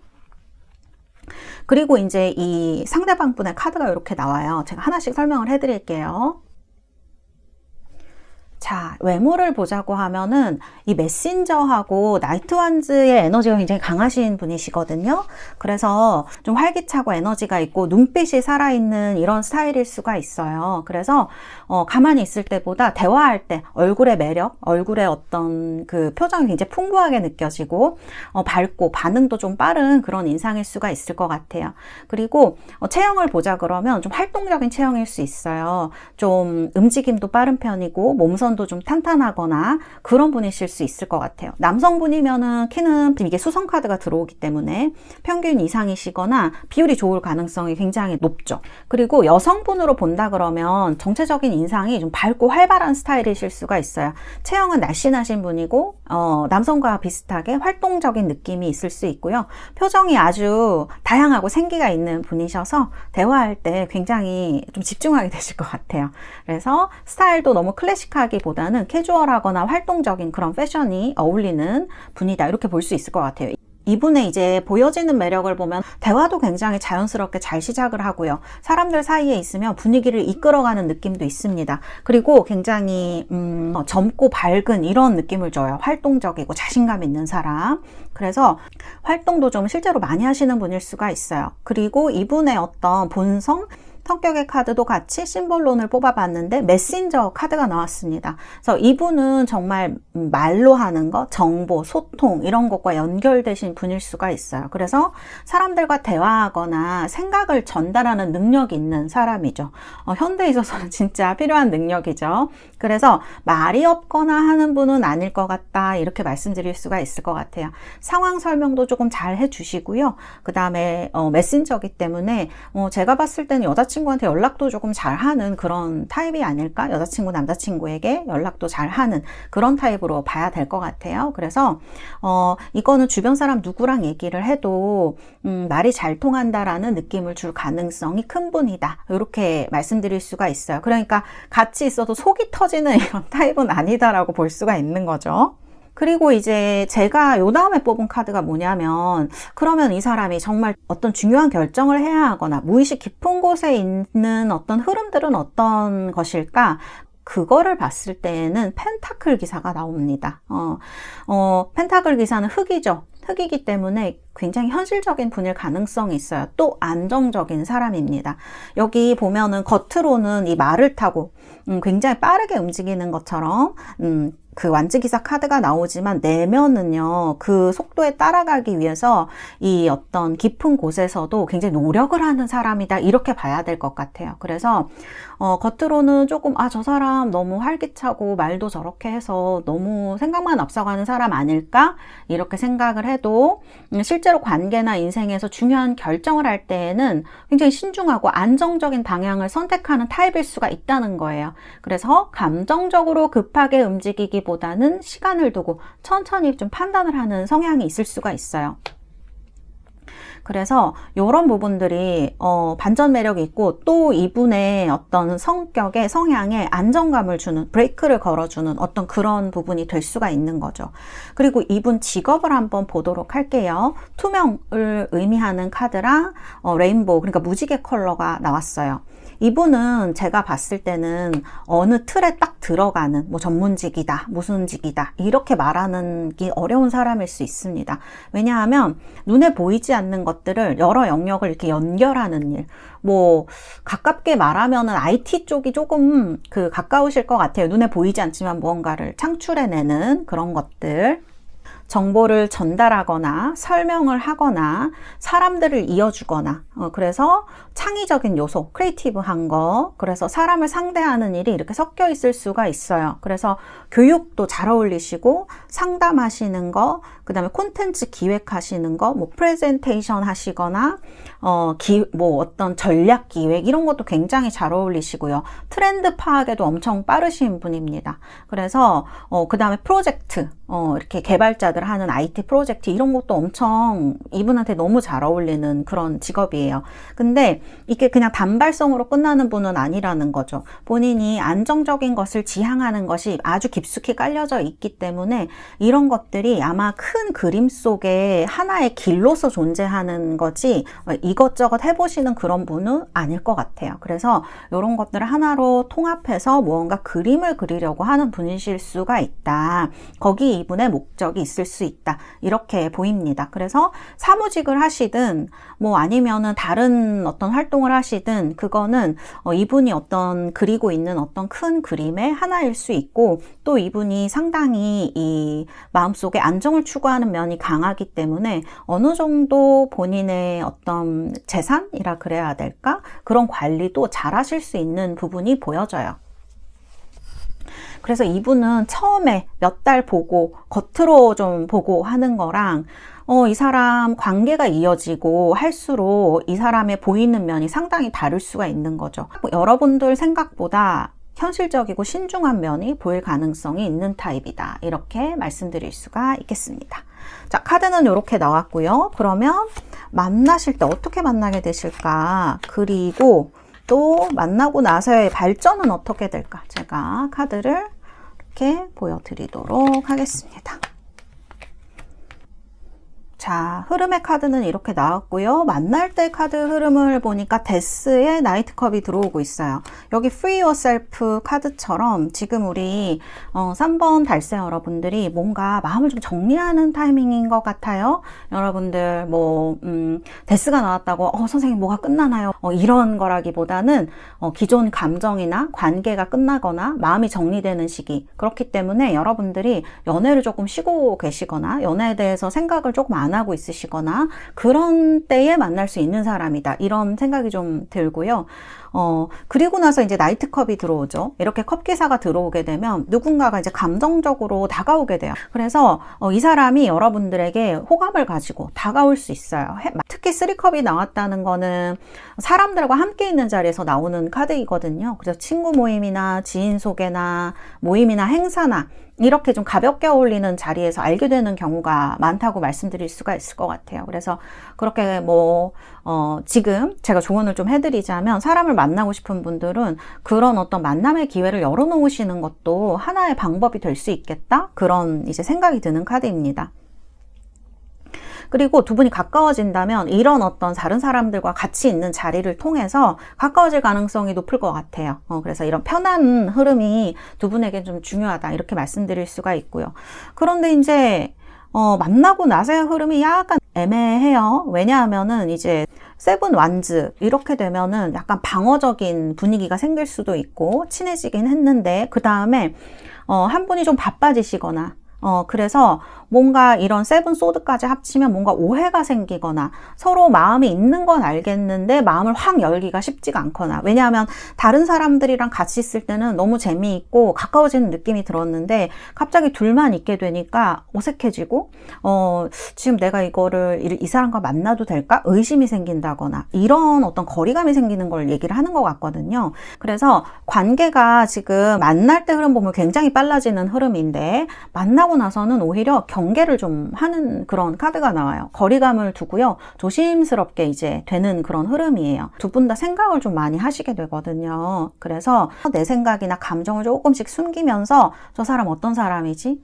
그리고 이제 이 상대방 분의 카드가 이렇게 나와요. 제가 하나씩 설명을 해드릴게요. 자, 외모를 보자고 하면은 이 메신저하고 나이트 완즈의 에너지가 굉장히 강하신 분이시거든요. 그래서 좀 활기차고 에너지가 있고 눈빛이 살아있는 이런 스타일일 수가 있어요. 그래서 가만히 있을 때보다 대화할 때 얼굴의 매력, 얼굴의 어떤 그 표정이 굉장히 풍부하게 느껴지고 밝고 반응도 좀 빠른 그런 인상일 수가 있을 것 같아요. 그리고 체형을 보자 그러면 좀 활동적인 체형일 수 있어요. 좀 움직임도 빠른 편이고 몸선도 좀 탄탄하거나 그런 분이실 수 있을 것 같아요. 남성분이면은 키는 이게 수성 카드가 들어오기 때문에 평균 이상이시거나 비율이 좋을 가능성이 굉장히 높죠. 그리고 여성분으로 본다 그러면 정체적인 인상이 좀 밝고 활발한 스타일이실 수가 있어요. 체형은 날씬하신 분이고 남성과 비슷하게 활동적인 느낌이 있을 수 있고요. 표정이 아주 다양하고 생기가 있는 분이셔서 대화할 때 굉장히 좀 집중하게 되실 것 같아요. 그래서 스타일도 너무 클래식하기보다는 캐주얼하거나 활동적인 그런 패션이 어울리는 분이다, 이렇게 볼 수 있을 것 같아요. 이분의 이제 보여지는 매력을 보면 대화도 굉장히 자연스럽게 잘 시작을 하고요. 사람들 사이에 있으면 분위기를 이끌어가는 느낌도 있습니다. 그리고 굉장히 젊고 밝은 이런 느낌을 줘요. 활동적이고 자신감 있는 사람. 그래서 활동도 좀 실제로 많이 하시는 분일 수가 있어요. 그리고 이분의 어떤 본성, 성격의 카드도 같이 심볼론을 뽑아봤는데 메신저 카드가 나왔습니다. 그래서 이분은 정말 말로 하는 것, 정보, 소통 이런 것과 연결되신 분일 수가 있어요. 그래서 사람들과 대화하거나 생각을 전달하는 능력이 있는 사람이죠. 현대에 있어서는 진짜 필요한 능력이죠. 그래서 말이 없거나 하는 분은 아닐 것 같다 이렇게 말씀드릴 수가 있을 것 같아요. 상황 설명도 조금 잘 해주시고요. 그 다음에 메신저이기 때문에 제가 봤을 때는 여자친구한테 연락도 조금 잘하는 그런 타입이 아닐까? 여자친구, 남자친구에게 연락도 잘하는 그런 타입으로 봐야 될 것 같아요. 그래서 이거는 주변 사람 누구랑 얘기를 해도 말이 잘 통한다라는 느낌을 줄 가능성이 큰 분이다. 이렇게 말씀드릴 수가 있어요. 그러니까 같이 있어도 속이 터지는 이런 타입은 아니다라고 볼 수가 있는 거죠. 그리고 이제 제가 요 다음에 뽑은 카드가 뭐냐면, 그러면 이 사람이 정말 어떤 중요한 결정을 해야 하거나 무의식 깊은 곳에 있는 어떤 흐름들은 어떤 것일까? 그거를 봤을 때에는 펜타클 기사가 나옵니다. 펜타클 기사는 흑이죠. 흑이기 때문에 굉장히 현실적인 분일 가능성이 있어요. 또 안정적인 사람입니다. 여기 보면은 겉으로는 이 말을 타고 굉장히 빠르게 움직이는 것처럼 그 완지기사 카드가 나오지만 내면은요, 그 속도에 따라가기 위해서 이 어떤 깊은 곳에서도 굉장히 노력을 하는 사람이다 이렇게 봐야 될 것 같아요. 그래서 겉으로는 조금 저 사람 너무 활기차고 말도 저렇게 해서 너무 생각만 앞서가는 사람 아닐까 이렇게 생각을 해도 실제로 관계나 인생에서 중요한 결정을 할 때에는 굉장히 신중하고 안정적인 방향을 선택하는 타입일 수가 있다는 거예요. 그래서 감정적으로 급하게 움직이기보다는 시간을 두고 천천히 좀 판단을 하는 성향이 있을 수가 있어요. 그래서 이런 부분들이 반전 매력이 있고, 또 이분의 어떤 성격에, 성향에 안정감을 주는, 브레이크를 걸어주는 어떤 그런 부분이 될 수가 있는 거죠. 그리고 이분 직업을 한번 보도록 할게요. 투명을 의미하는 카드랑 레인보우, 그러니까 무지개 컬러가 나왔어요. 이분은 제가 봤을 때는 어느 틀에 딱 들어가는 뭐 전문직이다, 무슨 직이다 이렇게 말하는 게 어려운 사람일 수 있습니다. 왜냐하면 눈에 보이지 않는 것들을 여러 영역을 이렇게 연결하는 일, 뭐 가깝게 말하면은 IT 쪽이 조금 가까우실 것 같아요. 눈에 보이지 않지만 무언가를 창출해내는 그런 것들. 정보를 전달하거나 설명을 하거나 사람들을 이어주거나 그래서 창의적인 요소, 크리에이티브한 거, 그래서 사람을 상대하는 일이 이렇게 섞여 있을 수가 있어요. 그래서 교육도 잘 어울리시고 상담하시는 거, 그 다음에 콘텐츠 기획하시는 거, 뭐 프레젠테이션 하시거나 뭐 어떤 전략 기획 이런 것도 굉장히 잘 어울리시고요. 트렌드 파악에도 엄청 빠르신 분입니다. 그래서 그 다음에 프로젝트, 이렇게 개발자들 하는 IT 프로젝트 이런 것도 엄청 이분한테 너무 잘 어울리는 그런 직업이에요. 근데 이게 그냥 단발성으로 끝나는 분은 아니라는 거죠. 본인이 안정적인 것을 지향하는 것이 아주 깊숙이 깔려져 있기 때문에 이런 것들이 아마 큰 그림 속에 하나의 길로서 존재하는 거지 이것저것 해보시는 그런 분은 아닐 것 같아요. 그래서 이런 것들을 하나로 통합해서 무언가 그림을 그리려고 하는 분이실 수가 있다. 거기 이분의 목적이 있을 수 있다. 이렇게 보입니다. 그래서 사무직을 하시든 뭐 아니면은 다른 어떤 활동을 하시든 그거는 이분이 어떤 그리고 있는 어떤 큰 그림의 하나일 수 있고, 또 이분이 상당히 이 마음속에 안정을 추구하는 면이 강하기 때문에 어느 정도 본인의 어떤 재산이라 그래야 될까? 그런 관리도 잘 하실 수 있는 부분이 보여져요. 그래서 이분은 처음에 몇 달 보고 겉으로 좀 보고 하는 거랑 이 사람 관계가 이어지고 할수록 이 사람의 보이는 면이 상당히 다를 수가 있는 거죠. 여러분들 생각보다 현실적이고 신중한 면이 보일 가능성이 있는 타입이다. 이렇게 말씀드릴 수가 있겠습니다. 자, 카드는 이렇게 나왔고요. 그러면 만나실 때 어떻게 만나게 되실까? 그리고 또 만나고 나서의 발전은 어떻게 될까? 제가 카드를 이렇게 보여드리도록 하겠습니다. 자, 흐름의 카드는 이렇게 나왔고요. 만날 때 카드 흐름을 보니까 데스의 나이트컵이 들어오고 있어요. 여기 Free Yourself 카드처럼 지금 우리 3번 달세 여러분들이 뭔가 마음을 좀 정리하는 타이밍인 것 같아요. 여러분들 데스가 나왔다고 선생님 뭐가 끝나나요? 이런 거라기보다는 기존 감정이나 관계가 끝나거나 마음이 정리되는 시기. 그렇기 때문에 여러분들이 연애를 조금 쉬고 계시거나 연애에 대해서 생각을 조금 안 하고 있으시거나 그런 때에 만날 수 있는 사람이다. 이런 생각이 좀 들고요. 그리고 나서 이제 나이트컵이 들어오죠. 이렇게 컵 기사가 들어오게 되면 누군가가 이제 감정적으로 다가오게 돼요. 그래서 이 사람이 여러분들에게 호감을 가지고 다가올 수 있어요. 특히 3컵이 나왔다는 거는 사람들과 함께 있는 자리에서 나오는 카드이거든요. 그래서 친구 모임이나 지인 소개나 모임이나 행사나 이렇게 좀 가볍게 어울리는 자리에서 알게 되는 경우가 많다고 말씀드릴 수가 있을 것 같아요. 그래서 그렇게 지금 제가 조언을 좀 해드리자면 사람을 만나고 싶은 분들은 그런 어떤 만남의 기회를 열어놓으시는 것도 하나의 방법이 될 수 있겠다? 그런 이제 생각이 드는 카드입니다. 그리고 두 분이 가까워진다면 이런 어떤 다른 사람들과 같이 있는 자리를 통해서 가까워질 가능성이 높을 것 같아요. 그래서 이런 편한 흐름이 두 분에게 좀 중요하다 이렇게 말씀드릴 수가 있고요. 그런데 이제 만나고 나서의 흐름이 약간 애매해요. 왜냐하면은 이제 세븐 완즈 이렇게 되면은 약간 방어적인 분위기가 생길 수도 있고 친해지긴 했는데 그 다음에 한 분이 좀 바빠지시거나 그래서 뭔가 이런 세븐 소드까지 합치면 뭔가 오해가 생기거나 서로 마음이 있는 건 알겠는데 마음을 확 열기가 쉽지가 않거나 왜냐하면 다른 사람들이랑 같이 있을 때는 너무 재미있고 가까워지는 느낌이 들었는데 갑자기 둘만 있게 되니까 어색해지고 지금 내가 이 사람과 만나도 될까? 의심이 생긴다거나 이런 어떤 거리감이 생기는 걸 얘기를 하는 것 같거든요. 그래서 관계가 지금 만날 때 흐름 보면 굉장히 빨라지는 흐름인데 만나고 나서는 오히려 경계를 좀 하는 그런 카드가 나와요. 거리감을 두고요. 조심스럽게 이제 되는 그런 흐름이에요. 두 분 다 생각을 좀 많이 하시게 되거든요. 그래서 내 생각이나 감정을 조금씩 숨기면서 저 사람 어떤 사람이지?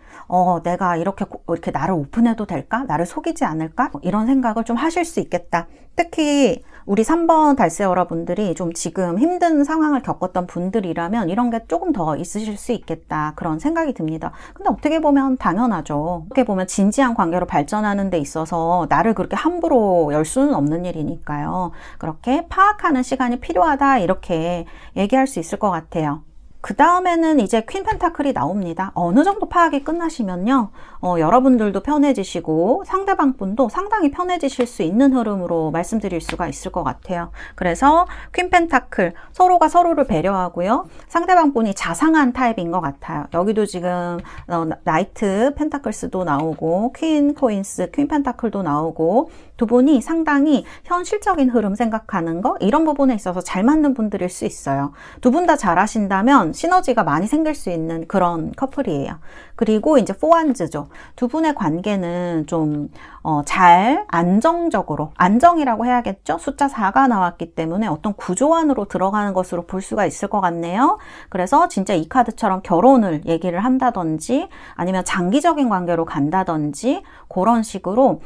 내가 이렇게 나를 오픈해도 될까? 나를 속이지 않을까? 이런 생각을 좀 하실 수 있겠다. 특히 우리 3번 달세 여러분들이 좀 지금 힘든 상황을 겪었던 분들이라면 이런 게 조금 더 있으실 수 있겠다 그런 생각이 듭니다. 근데 어떻게 보면 당연하죠. 어떻게 보면 진지한 관계로 발전하는 데 있어서 나를 그렇게 함부로 열 수는 없는 일이니까요. 그렇게 파악하는 시간이 필요하다 이렇게 얘기할 수 있을 것 같아요. 그 다음에는 이제 퀸 펜타클이 나옵니다. 어느 정도 파악이 끝나시면요. 여러분들도 편해지시고 상대방 분도 상당히 편해지실 수 있는 흐름으로 말씀드릴 수가 있을 것 같아요. 그래서 퀸 펜타클 서로가 서로를 배려하고요. 상대방 분이 자상한 타입인 것 같아요. 여기도 지금 나이트 펜타클스도 나오고 퀸 코인스, 퀸 펜타클도 나오고 두 분이 상당히 현실적인 흐름 생각하는 거 이런 부분에 있어서 잘 맞는 분들일 수 있어요. 두 분 다 잘하신다면 시너지가 많이 생길 수 있는 그런 커플이에요. 그리고 이제 포완즈죠. 두 분의 관계는 좀 잘 안정적으로 안정이라고 해야겠죠. 숫자 4가 나왔기 때문에 어떤 구조 안으로 들어가는 것으로 볼 수가 있을 것 같네요. 그래서 진짜 이 카드처럼 결혼을 얘기를 한다든지 아니면 장기적인 관계로 간다든지 그런 식으로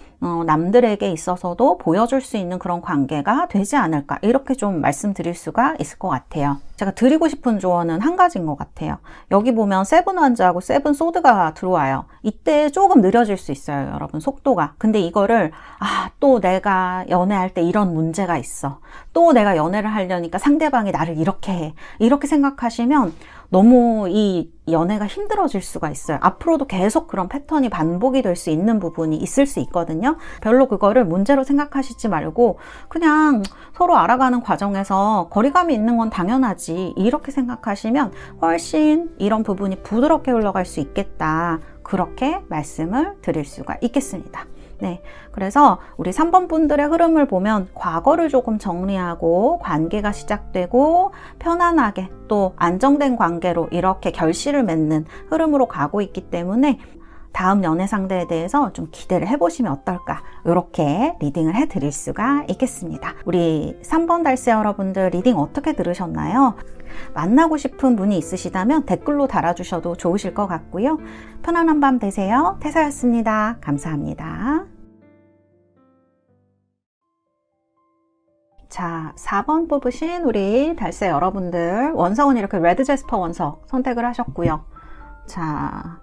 남들에게 있어서도 보여줄 수 있는 그런 관계가 되지 않을까 이렇게 좀 말씀드릴 수가 있을 것 같아요. 제가 드리고 싶은 조언은 한 가지인 것 같아요. 여기 보면 세븐 완즈하고 세븐 소드가 들어와요. 이때 조금 느려질 수 있어요, 여러분 속도가. 근데 이거를 또 내가 연애할 때 이런 문제가 있어. 또 내가 연애를 하려니까 상대방이 나를 이렇게 해. 이렇게 생각하시면 너무 이 연애가 힘들어질 수가 있어요. 앞으로도 계속 그런 패턴이 반복이 될 수 있는 부분이 있을 수 있거든요. 별로 그거를 문제로 생각하시지 말고 그냥 서로 알아가는 과정에서 거리감이 있는 건 당연하지 이렇게 생각하시면 훨씬 이런 부분이 부드럽게 흘러갈 수 있겠다. 그렇게 말씀을 드릴 수가 있겠습니다. 네, 그래서 우리 3번 분들의 흐름을 보면 과거를 조금 정리하고 관계가 시작되고 편안하게 또 안정된 관계로 이렇게 결실을 맺는 흐름으로 가고 있기 때문에 다음 연애 상대에 대해서 좀 기대를 해보시면 어떨까 이렇게 리딩을 해드릴 수가 있겠습니다. 우리 3번 달세 여러분들 리딩 어떻게 들으셨나요? 만나고 싶은 분이 있으시다면 댓글로 달아주셔도 좋으실 것 같고요. 편안한 밤 되세요. 태사였습니다. 감사합니다. 자, 4번 뽑으신 우리 달세 여러분들, 원석은 이렇게 레드 제스퍼 원석 선택을 하셨고요. 자,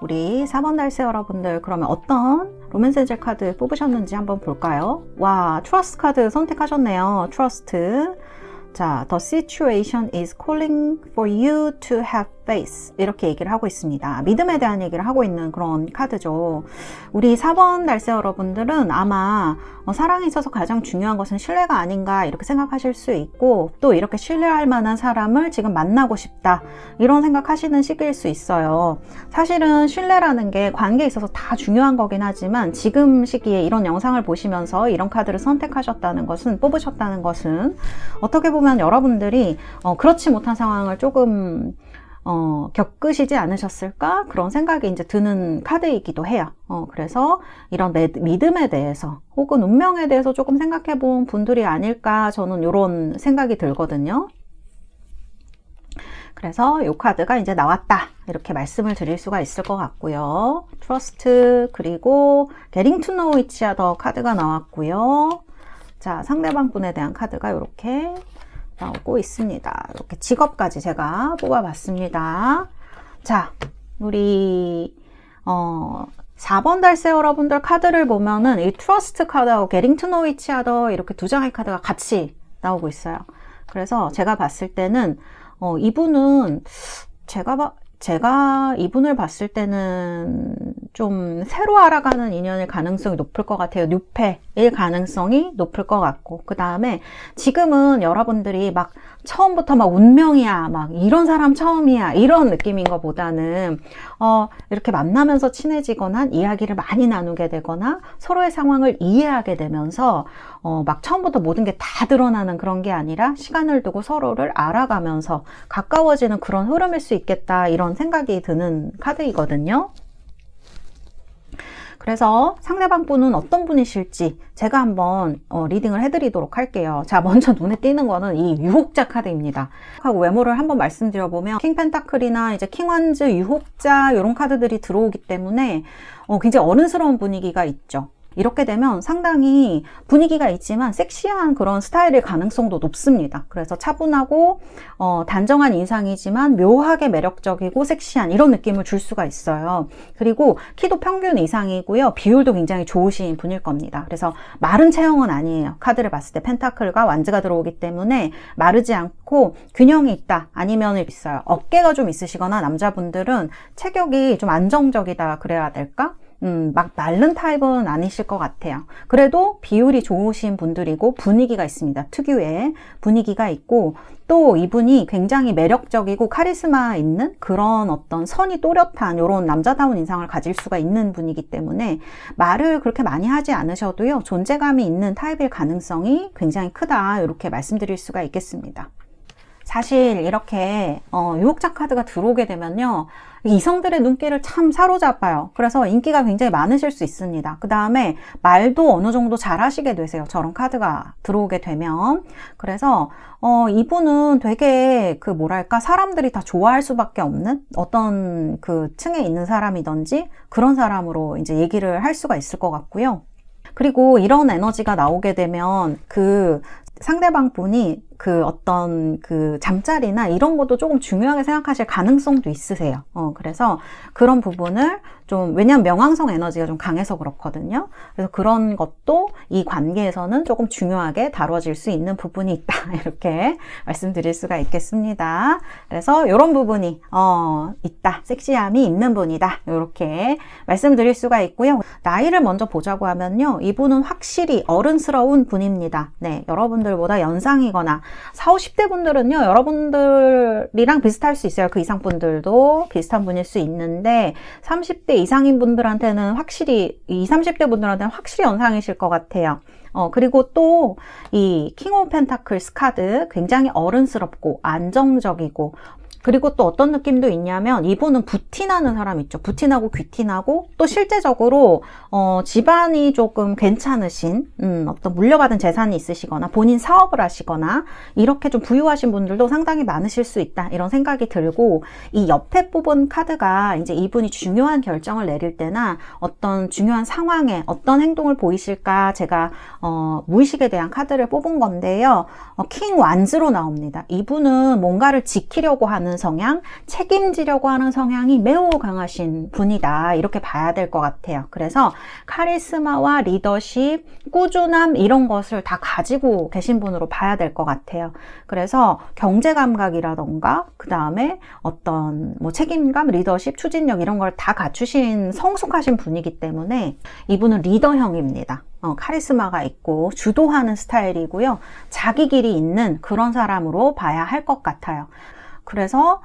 우리 4번 달세 여러분들, 그러면 어떤 로맨스 엔젤 카드 뽑으셨는지 한번 볼까요? 와, 트러스트 카드 선택하셨네요. 트러스트. 자, the situation is calling for you to have faith. 이렇게 얘기를 하고 있습니다. 믿음에 대한 얘기를 하고 있는 그런 카드죠. 우리 4번 달세 여러분들은 아마 사랑에 있어서 가장 중요한 것은 신뢰가 아닌가 이렇게 생각하실 수 있고, 또 이렇게 신뢰할 만한 사람을 지금 만나고 싶다 이런 생각하시는 시기일 수 있어요. 사실은 신뢰라는 게 관계에 있어서 다 중요한 거긴 하지만, 지금 시기에 이런 영상을 보시면서 이런 카드를 선택하셨다는 것은, 뽑으셨다는 것은 어떻게 보면 여러분들이 그렇지 못한 상황을 조금 겪으시지 않으셨을까? 그런 생각이 이제 드는 카드이기도 해요. 그래서 이런 믿음에 대해서 혹은 운명에 대해서 조금 생각해 본 분들이 아닐까, 저는 이런 생각이 들거든요. 그래서 이 카드가 이제 나왔다 이렇게 말씀을 드릴 수가 있을 것 같고요. 트러스트, 그리고 getting to know each other 카드가 나왔고요. 자, 상대방 분에 대한 카드가 이렇게 나오고 있습니다. 이렇게 직업까지 제가 뽑아봤습니다. 자, 우리 4번 달세 여러분들 카드를 보면은 이 트러스트 카드하고 getting to know each other 이렇게 두 장의 카드가 같이 나오고 있어요. 그래서 제가 봤을 때는 이분은 제가 이분을 봤을 때는 좀 새로 알아가는 인연일 가능성이 높을 것 같아요. 뉴페일 가능성이 높을 것 같고, 그 다음에 지금은 여러분들이 막 처음부터 막 운명이야, 막 이런 사람 처음이야 이런 느낌인 것보다는 이렇게 만나면서 친해지거나 이야기를 많이 나누게 되거나 서로의 상황을 이해하게 되면서 막 처음부터 모든 게 다 드러나는 그런 게 아니라 시간을 두고 서로를 알아가면서 가까워지는 그런 흐름일 수 있겠다, 이런 생각이 드는 카드이거든요. 그래서 상대방 분은 어떤 분이실지 제가 한번 리딩을 해드리도록 할게요. 자, 먼저 눈에 띄는 거는 이 유혹자 카드입니다. 하고 외모를 한번 말씀드려보면 킹 펜타클이나 이제 킹 완즈, 유혹자 이런 카드들이 들어오기 때문에 굉장히 어른스러운 분위기가 있죠. 이렇게 되면 상당히 분위기가 있지만 섹시한 그런 스타일일 가능성도 높습니다. 그래서 차분하고 단정한 인상이지만 묘하게 매력적이고 섹시한 이런 느낌을 줄 수가 있어요. 그리고 키도 평균 이상이고요. 비율도 굉장히 좋으신 분일 겁니다. 그래서 마른 체형은 아니에요. 카드를 봤을 때 펜타클과 완즈가 들어오기 때문에 마르지 않고 균형이 있다, 아니면 있어요. 어깨가 좀 있으시거나 남자분들은 체격이 좀 안정적이다 그래야 될까? 막 마른 타입은 아니실 것 같아요. 그래도 비율이 좋으신 분들이고 분위기가 있습니다. 특유의 분위기가 있고, 또 이분이 굉장히 매력적이고 카리스마 있는 그런 어떤 선이 또렷한 이런 남자다운 인상을 가질 수가 있는 분이기 때문에 말을 그렇게 많이 하지 않으셔도요, 존재감이 있는 타입일 가능성이 굉장히 크다, 이렇게 말씀드릴 수가 있겠습니다. 사실 이렇게 유혹자 카드가 들어오게 되면요, 이성들의 눈길을 참 사로잡아요. 그래서 인기가 굉장히 많으실 수 있습니다. 그 다음에 말도 어느 정도 잘 하시게 되세요. 저런 카드가 들어오게 되면. 그래서 이분은 되게 뭐랄까, 사람들이 다 좋아할 수밖에 없는 어떤 그 층에 있는 사람이든지 그런 사람으로 이제 얘기를 할 수가 있을 것 같고요. 그리고 이런 에너지가 나오게 되면 상대방 분이 어떤 잠자리나 이런 것도 조금 중요하게 생각하실 가능성도 있으세요. 그래서 그런 부분을 좀, 왜냐면 명왕성 에너지가 좀 강해서 그렇거든요. 그래서 그런 것도 이 관계에서는 조금 중요하게 다뤄질 수 있는 부분이 있다, 이렇게 말씀드릴 수가 있겠습니다. 그래서 이런 부분이 있다, 섹시함이 있는 분이다, 이렇게 말씀드릴 수가 있고요. 나이를 먼저 보자고 하면요, 이분은 확실히 어른스러운 분입니다. 네, 여러분들보다 연상이거나 40, 50대 분들은요, 여러분들이랑 비슷할 수 있어요. 그 이상 분들도 비슷한 분일 수 있는데 30대 이상인 분들한테는 확실히, 20, 30대 분들한테는 확실히 연상이실 것 같아요. 그리고 또 이 킹 오브 펜타클스 카드 굉장히 어른스럽고 안정적이고 그리고 또 어떤 느낌도 있냐면 이분은 부티나는 사람 있죠. 부티나고 귀티나고 또 실제적으로 집안이 조금 괜찮으신 어떤 물려받은 재산이 있으시거나 본인 사업을 하시거나 이렇게 좀 부유하신 분들도 상당히 많으실 수 있다 이런 생각이 들고, 이 옆에 뽑은 카드가 이제 이분이 중요한 결정을 내릴 때나 어떤 중요한 상황에 어떤 행동을 보이실까 제가 무의식에 대한 카드를 뽑은 건데요. 킹 완즈로 나옵니다. 이분은 뭔가를 지키려고 하는 성향, 책임지려고 하는 성향이 매우 강하신 분이다 이렇게 봐야 될 것 같아요. 그래서 카리스마와 리더십, 꾸준함 이런 것을 다 가지고 계신 분으로 봐야 될 것 같아요. 그래서 경제 감각이라던가 그 다음에 어떤 뭐 책임감, 리더십, 추진력 이런 걸 다 갖추신 성숙하신 분이기 때문에 이분은 리더형입니다. 카리스마가 있고 주도하는 스타일이고요. 자기 길이 있는 그런 사람으로 봐야 할 것 같아요. 그래서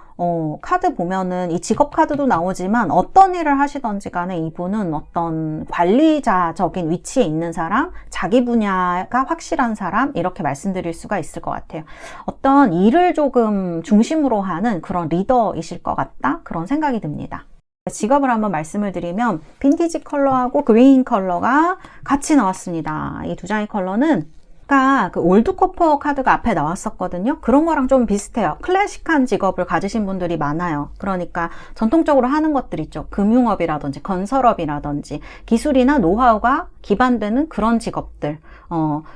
카드 보면은 이 직업 카드도 나오지만 어떤 일을 하시던지 간에 이분은 어떤 관리자적인 위치에 있는 사람, 자기 분야가 확실한 사람 이렇게 말씀드릴 수가 있을 것 같아요. 어떤 일을 조금 중심으로 하는 그런 리더이실 것 같다 그런 생각이 듭니다. 직업을 한번 말씀을 드리면 빈티지 컬러하고 그린 컬러가 같이 나왔습니다. 이 두 장의 컬러는 아까 그 올드코퍼 카드가 앞에 나왔었거든요. 그런 거랑 좀 비슷해요. 클래식한 직업을 가지신 분들이 많아요. 그러니까 전통적으로 하는 것들 있죠. 금융업이라든지 건설업이라든지 기술이나 노하우가 기반되는 그런 직업들,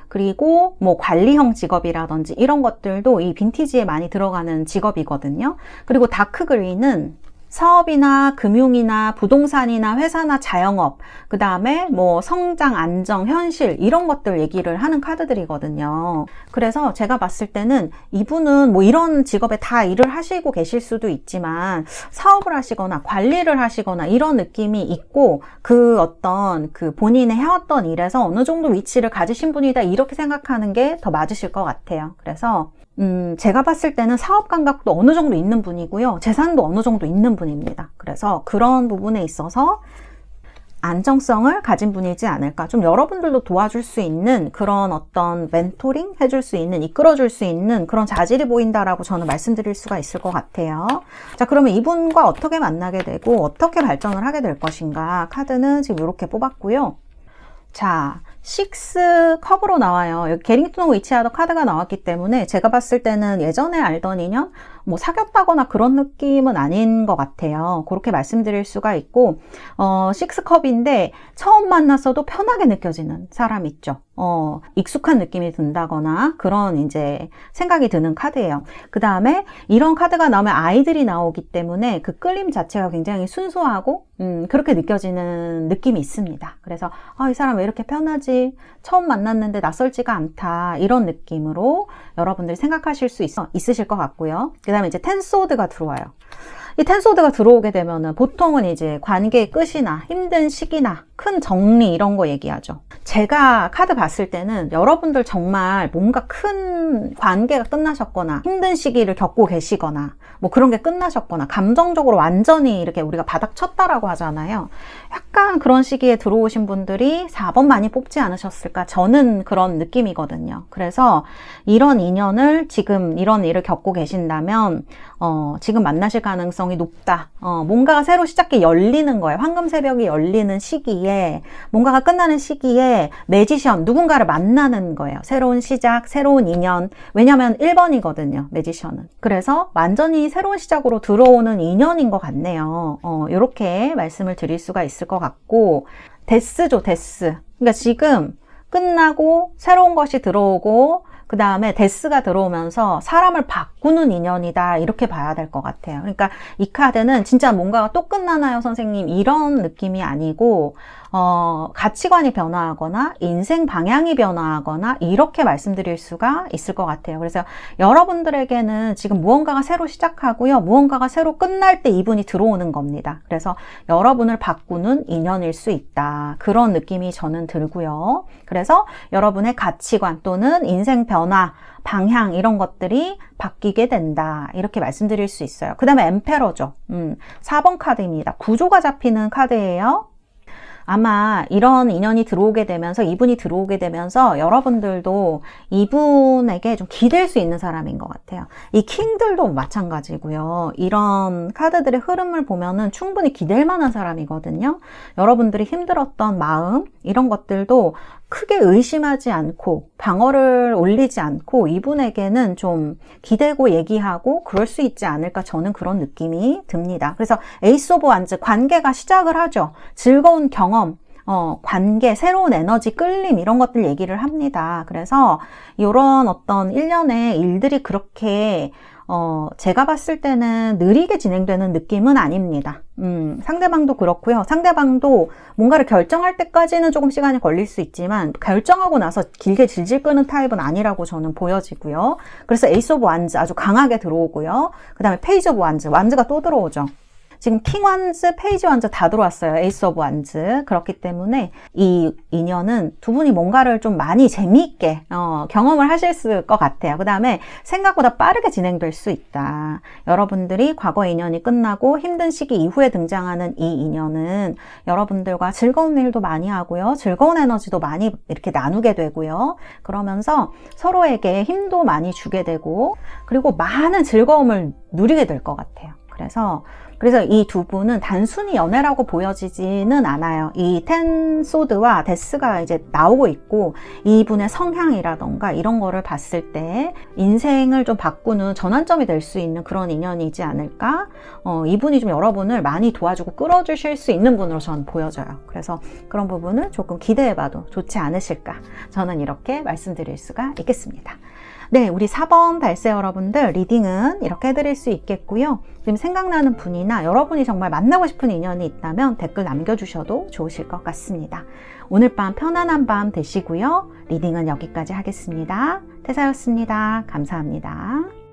그리고 뭐 관리형 직업이라든지 이런 것들도 이 빈티지에 많이 들어가는 직업이거든요. 그리고 다크 그린은 사업이나 금융이나 부동산이나 회사나 자영업, 그 다음에 뭐 성장, 안정, 현실 이런 것들 얘기를 하는 카드들이거든요. 그래서 제가 봤을 때는 이분은 뭐 이런 직업에 다 일을 하시고 계실 수도 있지만 사업을 하시거나 관리를 하시거나 이런 느낌이 있고 그 어떤 그 본인의 해왔던 일에서 어느 정도 위치를 가지신 분이다 이렇게 생각하는 게 더 맞으실 것 같아요. 그래서 제가 봤을 때는 사업 감각도 어느 정도 있는 분이고요. 재산도 어느 정도 있는 분입니다. 그래서 그런 부분에 있어서 안정성을 가진 분이지 않을까. 좀 여러분들도 도와줄 수 있는 그런 어떤 멘토링 해줄 수 있는, 이끌어줄 수 있는 그런 자질이 보인다라고 저는 말씀드릴 수가 있을 것 같아요. 자, 그러면 이분과 어떻게 만나게 되고 어떻게 발전을 하게 될 것인가. 카드는 지금 이렇게 뽑았고요. 자, 6 컵으로 나와요. 여기 게링턴 위치하던 카드가 나왔기 때문에 제가 봤을 때는 예전에 알던 인연, 뭐 사귀었다거나 그런 느낌은 아닌 것 같아요. 그렇게 말씀드릴 수가 있고, 6컵인데 처음 만났어도 편하게 느껴지는 사람 있죠. 익숙한 느낌이 든다거나 그런 이제 생각이 드는 카드예요. 그 다음에 이런 카드가 나오면 아이들이 나오기 때문에 그 끌림 자체가 굉장히 순수하고 그렇게 느껴지는 느낌이 있습니다. 그래서 이 사람 왜 이렇게 편하지? 처음 만났는데 낯설지가 않다. 이런 느낌으로 여러분들이 생각하실 수 있으실 것 같고요. 그 다음에 이제 텐소드가 들어와요. 이 텐소드가 들어오게 되면은 보통은 이제 관계의 끝이나 힘든 시기나 큰 정리 이런 거 얘기하죠. 제가 카드 봤을 때는 여러분들 정말 뭔가 큰 관계가 끝나셨거나 힘든 시기를 겪고 계시거나 뭐 그런 게 끝나셨거나 감정적으로 완전히 이렇게 우리가 바닥 쳤다라고 하잖아요. 약간 그런 시기에 들어오신 분들이 4번 많이 뽑지 않으셨을까? 저는 그런 느낌이거든요. 그래서 이런 인연을 지금 이런 일을 겪고 계신다면 지금 만나실 가능성이 높다. 뭔가가 새로 시작이 열리는 거예요. 황금 새벽이 열리는 시기에 뭔가가 끝나는 시기에 매지션, 누군가를 만나는 거예요. 새로운 시작, 새로운 인연. 왜냐하면 1번이거든요. 매지션은. 그래서 완전히 새로운 시작으로 들어오는 인연인 것 같네요. 이렇게 말씀을 드릴 수가 있을 것 같고, 데스죠, 데스. 그러니까 지금 끝나고 새로운 것이 들어오고 그 다음에 데스가 들어오면서 사람을 바꾸는 인연이다 이렇게 봐야 될 것 같아요. 그러니까 이 카드는 진짜 뭔가가 또 끝나나요 선생님 이런 느낌이 아니고 가치관이 변화하거나 인생 방향이 변화하거나 이렇게 말씀드릴 수가 있을 것 같아요. 그래서 여러분들에게는 지금 무언가가 새로 시작하고요. 무언가가 새로 끝날 때 이분이 들어오는 겁니다. 그래서 여러분을 바꾸는 인연일 수 있다. 그런 느낌이 저는 들고요. 그래서 여러분의 가치관 또는 인생 변화, 방향 이런 것들이 바뀌게 된다. 이렇게 말씀드릴 수 있어요. 그 다음에 엠페러죠. 4번 카드입니다. 구조가 잡히는 카드예요. 아마 이런 인연이 들어오게 되면서, 이분이 들어오게 되면서 여러분들도 이분에게 좀 기댈 수 있는 사람인 것 같아요. 이 킹들도 마찬가지고요. 이런 카드들의 흐름을 보면은 충분히 기댈 만한 사람이거든요. 여러분들이 힘들었던 마음, 이런 것들도 크게 의심하지 않고 방어를 올리지 않고 이분에게는 좀 기대고 얘기하고 그럴 수 있지 않을까, 저는 그런 느낌이 듭니다. 그래서 에이스 오브 완즈, 관계가 시작을 하죠. 즐거운 경험, 관계, 새로운 에너지, 끌림, 이런 것들 얘기를 합니다. 그래서 이런 어떤 일련의 일들이 그렇게 제가 봤을 때는 느리게 진행되는 느낌은 아닙니다. 상대방도 그렇고요. 상대방도 뭔가를 결정할 때까지는 조금 시간이 걸릴 수 있지만 결정하고 나서 길게 질질 끄는 타입은 아니라고 저는 보여지고요. 그래서 에이스 오브 완즈 아주 강하게 들어오고요. 그 다음에 페이지 오브 완즈, 완즈가 또 들어오죠. 지금 킹 완즈, 페이지 완즈 다 들어왔어요. 에이스 오브 완즈. 그렇기 때문에 이 인연은 두 분이 뭔가를 좀 많이 재미있게 경험을 하실 것 같아요. 그 다음에 생각보다 빠르게 진행될 수 있다. 여러분들이 과거 인연이 끝나고 힘든 시기 이후에 등장하는 이 인연은 여러분들과 즐거운 일도 많이 하고요. 즐거운 에너지도 많이 이렇게 나누게 되고요. 그러면서 서로에게 힘도 많이 주게 되고, 그리고 많은 즐거움을 누리게 될 것 같아요. 그래서 이 두 분은 단순히 연애라고 보여지지는 않아요. 이 텐 소드와 데스가 이제 나오고 있고, 이분의 성향이라던가 이런 거를 봤을 때 인생을 좀 바꾸는 전환점이 될 수 있는 그런 인연이지 않을까? 이분이 좀 여러분을 많이 도와주고 끌어주실 수 있는 분으로 저는 보여져요. 그래서 그런 부분을 조금 기대해봐도 좋지 않으실까? 저는 이렇게 말씀드릴 수가 있겠습니다. 네, 우리 4번 달세 여러분들 리딩은 이렇게 해드릴 수 있겠고요. 지금 생각나는 분이나 여러분이 정말 만나고 싶은 인연이 있다면 댓글 남겨주셔도 좋으실 것 같습니다. 오늘 밤 편안한 밤 되시고요. 리딩은 여기까지 하겠습니다. 태사였습니다. 감사합니다.